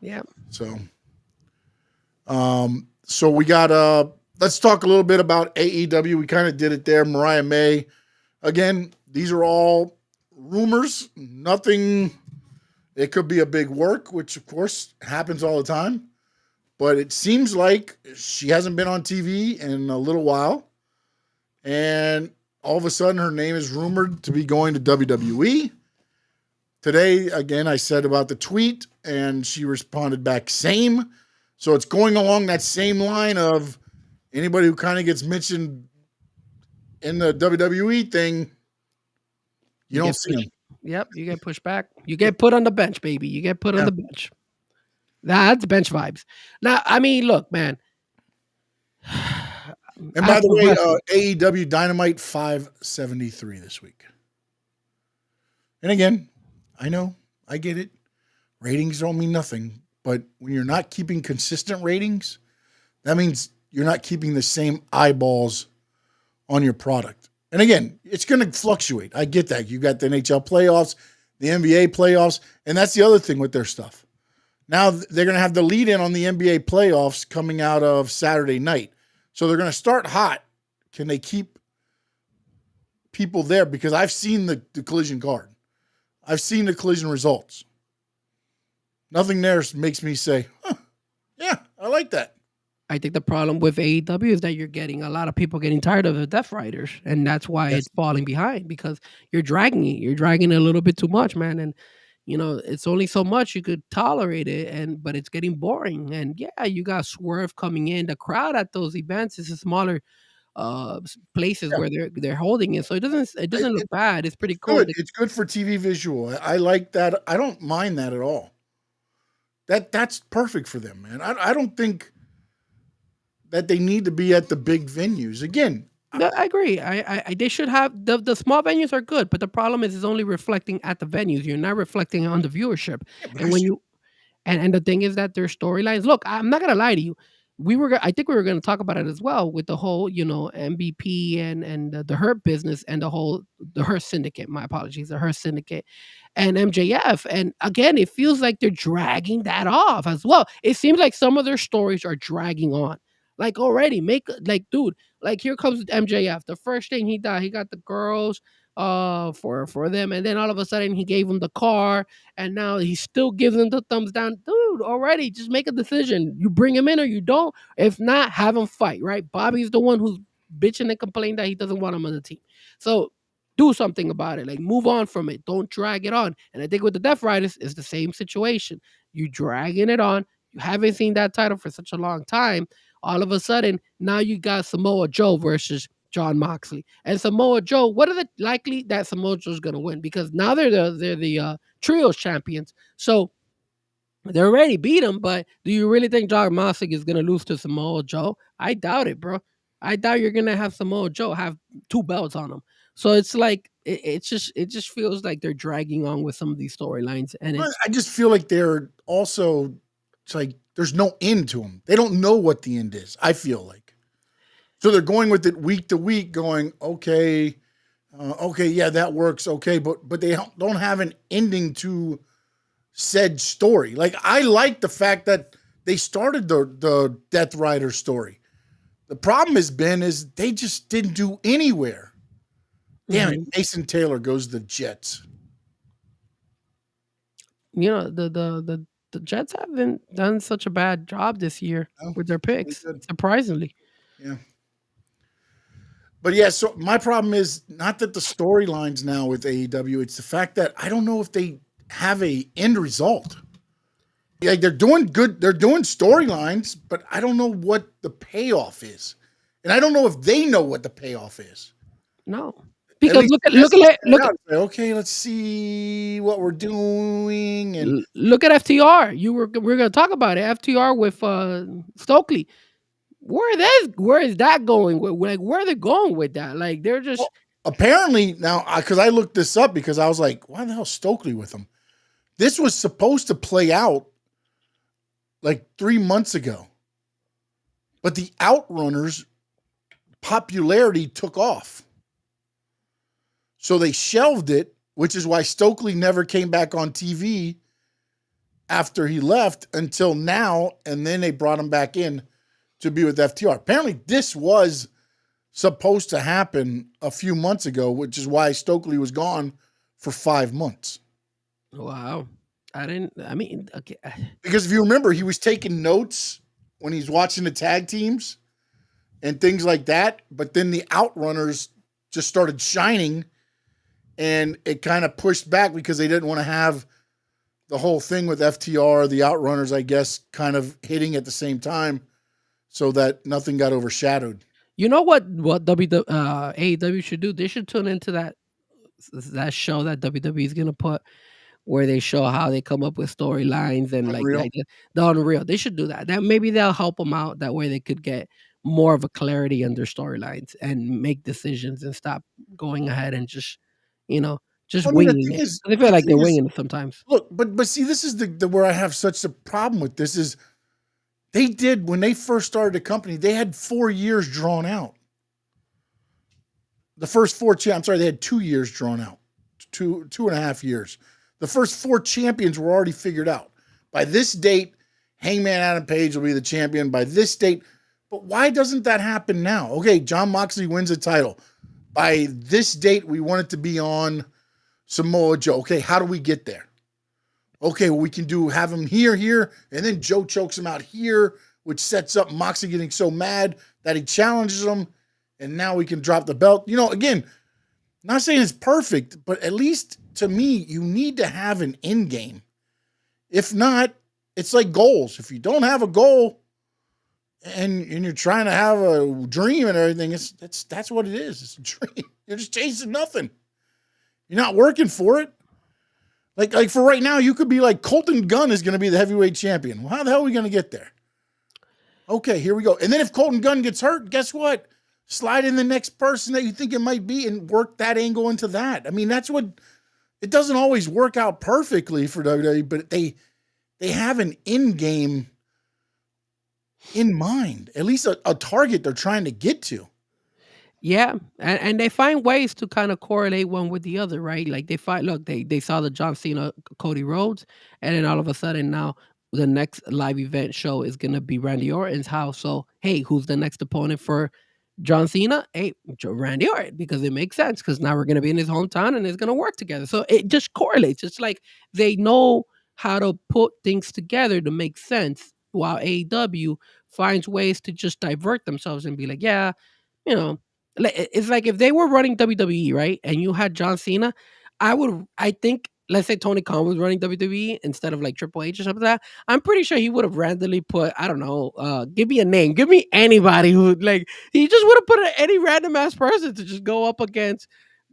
Yeah. So So we got let's talk a little bit about AEW. We kind of did it there. Mariah May. Again, these are all rumors. Nothing. It could be a big work, which of course happens all the time. But it seems like she hasn't been on TV in a little while. And all of a sudden her name is rumored to be going to WWE. Today, again, I said about the tweet, and she responded back, same. So it's going along that same line of anybody who kind of gets mentioned in the WWE thing, you don't see them. Yep, you get pushed back. You get put on the bench, baby. You get put on the bench. That's bench vibes. Now, I mean, look, man. And by the way, AEW Dynamite 573 this week. And again, I know, I get it. Ratings don't mean nothing. But when you're not keeping consistent ratings, that means you're not keeping the same eyeballs on your product. And again, it's going to fluctuate. I get that. You got the NHL playoffs, the NBA playoffs, and that's the other thing with their stuff. Now they're going to have the lead in on the NBA playoffs coming out of Saturday night. So they're going to start hot. Can they keep people there? Because I've seen the collision card. I've seen the collision results. Nothing there makes me say, yeah, I like that. I think the problem with AEW is that you're getting a lot of people getting tired of the Death Riders, and that's why it's falling behind, because you're dragging it. You're dragging it a little bit too much, man. And you know, it's only so much you could tolerate it, but it's getting boring. And yeah, you got Swerve coming in. The crowd at those events is a smaller places where they're holding it, so it doesn't look bad. It's pretty cool. It's good for TV visual. I like that. I don't mind that at all. That's perfect for them, man. I don't think that they need to be at the big venues. Again, I agree. I they should have the small venues are good, but the problem is it's only reflecting at the venues. You're not reflecting on the viewership. And when you and the thing is that their storylines. Look, I'm not gonna lie to you. I think we were going to talk about it as well with the whole, MVP and the Hurt business and the Hurt Syndicate. My apologies, the Hurt Syndicate and MJF. And again, it feels like they're dragging that off as well. It seems like some of their stories are dragging on. Like already, dude, like here comes MJF. The first thing he got the girls for them, and then all of a sudden he gave them the car, and now he still gives them the thumbs down. Dude, already just make a decision. You bring him in or you don't. If not, have him fight, right? Bobby's the one who's bitching and complaining that he doesn't want him on the team. So do something about it. Like, move on from it. Don't drag it on. And I think with the Death Riders, it's the same situation. You dragging it on. You haven't seen that title for such a long time. All of a sudden, now you got Samoa Joe versus John Moxley. And Samoa Joe, what are the likely that Samoa Joe's going to win? Because now they're the trios champions. So they already beat him, but do you really think John Moxley is going to lose to Samoa Joe? I doubt it, bro. I doubt you're going to have Samoa Joe have 2 belts on him. So it's like, it just feels like they're dragging on with some of these storylines. And I just feel like they're also, it's like, there's no end to them. They don't know what the end is, I feel like. So they're going with it week to week, going, okay, yeah, that works, okay, but they don't have an ending to said story. Like, I like the fact that they started the Death Rider story. The problem has been is they just didn't do anywhere. Damn it, Mason Taylor goes to the Jets. You know, the Jets haven't done such a bad job this year with their picks, surprisingly. Yeah. But yeah, so my problem is not that the storylines now with AEW, it's the fact that I don't know if they have a end result. Like, they're doing good, they're doing storylines, but I don't know what the payoff is. And I don't know if they know what the payoff is. No. Because look at okay, let's see what we're doing. And look at FTR. We're going to talk about it. FTR with Stokely. Where is that going? Like, where are they going with that? Like, they're just apparently now, because I looked this up because I was like, why the hell Stokely with them? This was supposed to play out like 3 months ago, but the Outrunners' popularity took off. So they shelved it, which is why Stokely never came back on TV after he left until now, and then they brought him back in to be with FTR. Apparently, this was supposed to happen a few months ago, which is why Stokely was gone for 5 months. Wow. Okay. Because if you remember, he was taking notes when he's watching the tag teams and things like that, but then the Outrunners just started shining, and it kind of pushed back because they didn't want to have the whole thing with FTR, the Outrunners, I guess, kind of hitting at the same time so that nothing got overshadowed. You know what AEW should do? They should tune into that show that WWE is going to put where they show how they come up with storylines and Unreal. like the Unreal. They should do that. That maybe they'll help them out. That way they could get more of a clarity on their storylines and make decisions and stop going ahead and just winging it. I feel like they're winging it sometimes. Look, but see, this is the where I have such a problem with this is they did when they first started the company, they had 4 years drawn out. The first they had 2 years drawn out, two and a half years. The first 4 champions were already figured out. By this date, Hangman Adam Page will be the champion by this date. But why doesn't that happen now? Okay, Jon Moxley wins a title. By this date, we want it to be on Samoa Joe. Okay, how do we get there? Okay, well, we can have him here, and then Joe chokes him out here, which sets up Moxley getting so mad that he challenges him, and now we can drop the belt. Again, not saying it's perfect, but at least to me, you need to have an end game. If not, it's like goals. If you don't have a goal and you're trying to have a dream and everything, that's what it is. It's a dream. You're just chasing nothing. You're not working for it. Like for right now, you could be like Colton Gunn is going to be the heavyweight champion. Well, how the hell are we going to get there? Okay, here we go. And then if Colton Gunn gets hurt, guess what? Slide in the next person that you think it might be and work that angle into that. I mean, that's what it doesn't always work out perfectly for WWE, but they have an end game in mind, at least a target they're trying to get to. Yeah, and they find ways to kind of correlate one with the other, right? Like they saw the John Cena Cody Rhodes, and then all of a sudden now the next live event show is gonna be Randy Orton's house. So hey, who's the next opponent for John Cena? Hey, Randy Orton, because it makes sense because now we're gonna be in his hometown and it's gonna work together. So it just correlates. It's like they know how to put things together to make sense, while AEW finds ways to just divert themselves and be like, yeah, it's like if they were running WWE, right, and you had John Cena, I think, let's say Tony Khan was running WWE instead of like Triple H or something like that, I'm pretty sure he would have randomly put, I don't know, give me a name, give me anybody who, like, he just would have put any random ass person to just go up against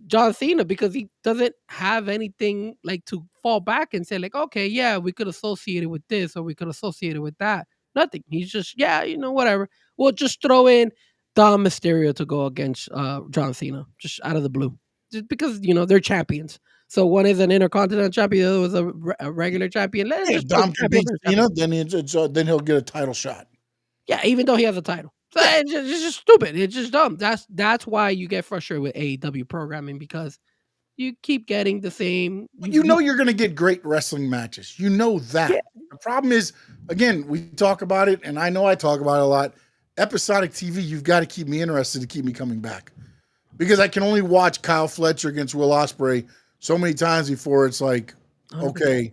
John Cena because he doesn't have anything like to fall back and say like, okay, yeah, we could associate it with this or we could associate it with that. Nothing. He's just, yeah, whatever. We'll just throw in Dom Mysterio to go against John Cena, just out of the blue, just because they're champions. So one is an Intercontinental champion, the other was a regular champion. Let's just Dom can beat Cena, then he'll get a title shot. Yeah, even though he has a title. So it's just stupid. It's just dumb. That's why you get frustrated with AEW programming, because you keep getting the same. You're going to get great wrestling matches. You know that. Yeah. The problem is, again, we talk about it, and I know I talk about it a lot. Episodic TV, you've got to keep me interested to keep me coming back, because I can only watch Kyle Fletcher against Will Ospreay so many times before it's like, okay,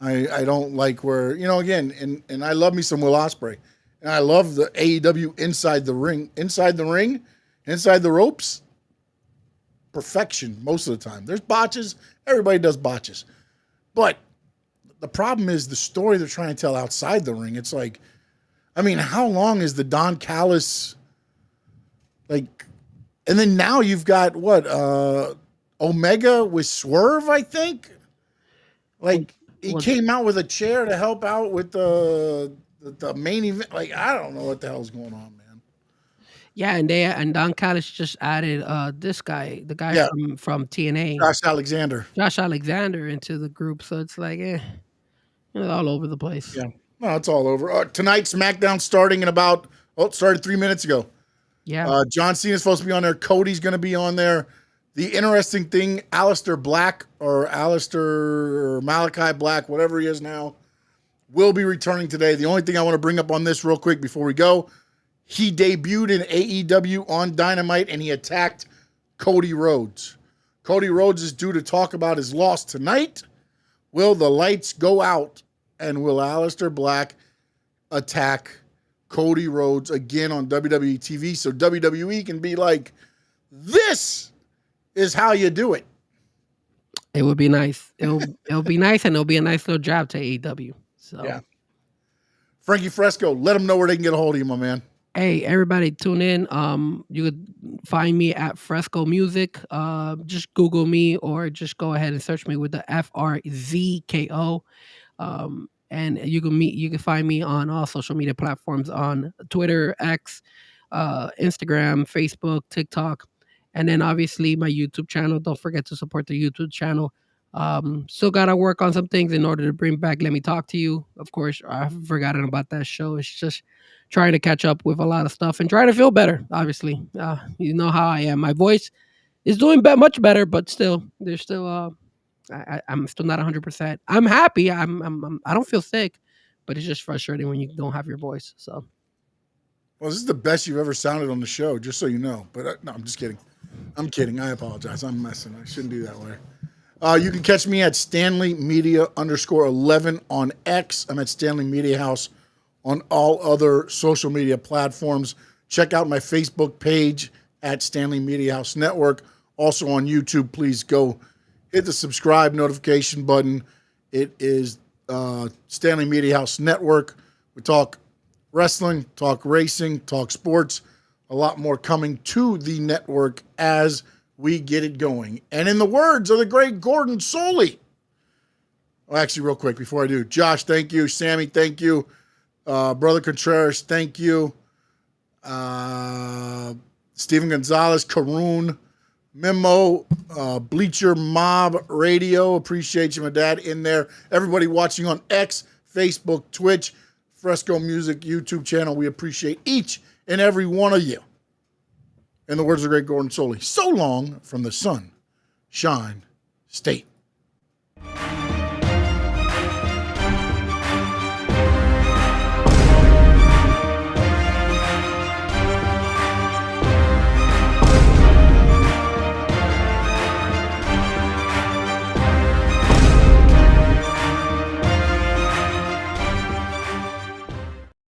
I don't like where, again, and I love me some Will Ospreay, and I love the AEW inside the ring, inside the ropes, perfection most of the time. There's botches. Everybody does botches. But the problem is the story they're trying to tell outside the ring. It's like, I mean, how long is the Don Callis, like, and then now you've got what, Omega with Swerve, I think? Like, he came out with a chair to help out with the main event. Like, I don't know what the hell's going on, man. Yeah, and Don Callis just added this guy, the guy from TNA. Josh Alexander into the group. So it's like, all over the place. Yeah. No, it's all over. Tonight, SmackDown starting in it started 3 minutes ago. Yeah. John Cena's supposed to be on there. Cody's going to be on there. The interesting thing, Aleister Black or Malachi Black, whatever he is now, will be returning today. The only thing I want to bring up on this real quick before we go, he debuted in AEW on Dynamite, and he attacked Cody Rhodes. Cody Rhodes is due to talk about his loss tonight. Will the lights go out, and will Aleister Black attack Cody Rhodes again on WWE TV so WWE can be like, this is how you do it? It would be nice. It'll be nice, and it'll be a nice little job to AEW. So yeah. Frankie Fresco, let them know where they can get a hold of you, my man. Hey, everybody, tune in. You could find me at Fresco Music. Just Google me, or just go ahead and search me with the FRZKO. And you can find me on all social media platforms, on Twitter, X, Instagram, Facebook, TikTok, and then obviously my YouTube channel. Don't forget to support the YouTube channel. Still gotta work on some things in order to bring back Let Me Talk to You. Of course, I've forgotten about that show. It's just trying to catch up with a lot of stuff and trying to feel better. Obviously, you know how I am. My voice is doing much better, but still, there's still I'm still not 100%. I'm happy. I don't feel sick, but it's just frustrating when you don't have your voice. So, well, this is the best you've ever sounded on the show, just so you know. But no, I'm just kidding. I'm kidding. I apologize. I'm messing. I shouldn't do that way. You can catch me at Stanley Media _11 on X. I'm at Stanley Media House on all other social media platforms. Check out my Facebook page at Stanley Media House Network. Also on YouTube, please go hit the subscribe notification button. It is Stanley Media House Network. We talk wrestling, talk racing, talk sports. A lot more coming to the network as we get it going. And in the words of the great Gordon Soley, well, actually, real quick before I do, Josh, thank you. Sammy, thank you. Brother Contreras, thank you. Steven Gonzalez, Karoon, Memo, Bleacher Mob Radio. Appreciate you, my dad, in there. Everybody watching on X, Facebook, Twitch, Fresco Music YouTube channel. We appreciate each and every one of you. In the words of the great Gordon Soley, so long from the Sunshine State.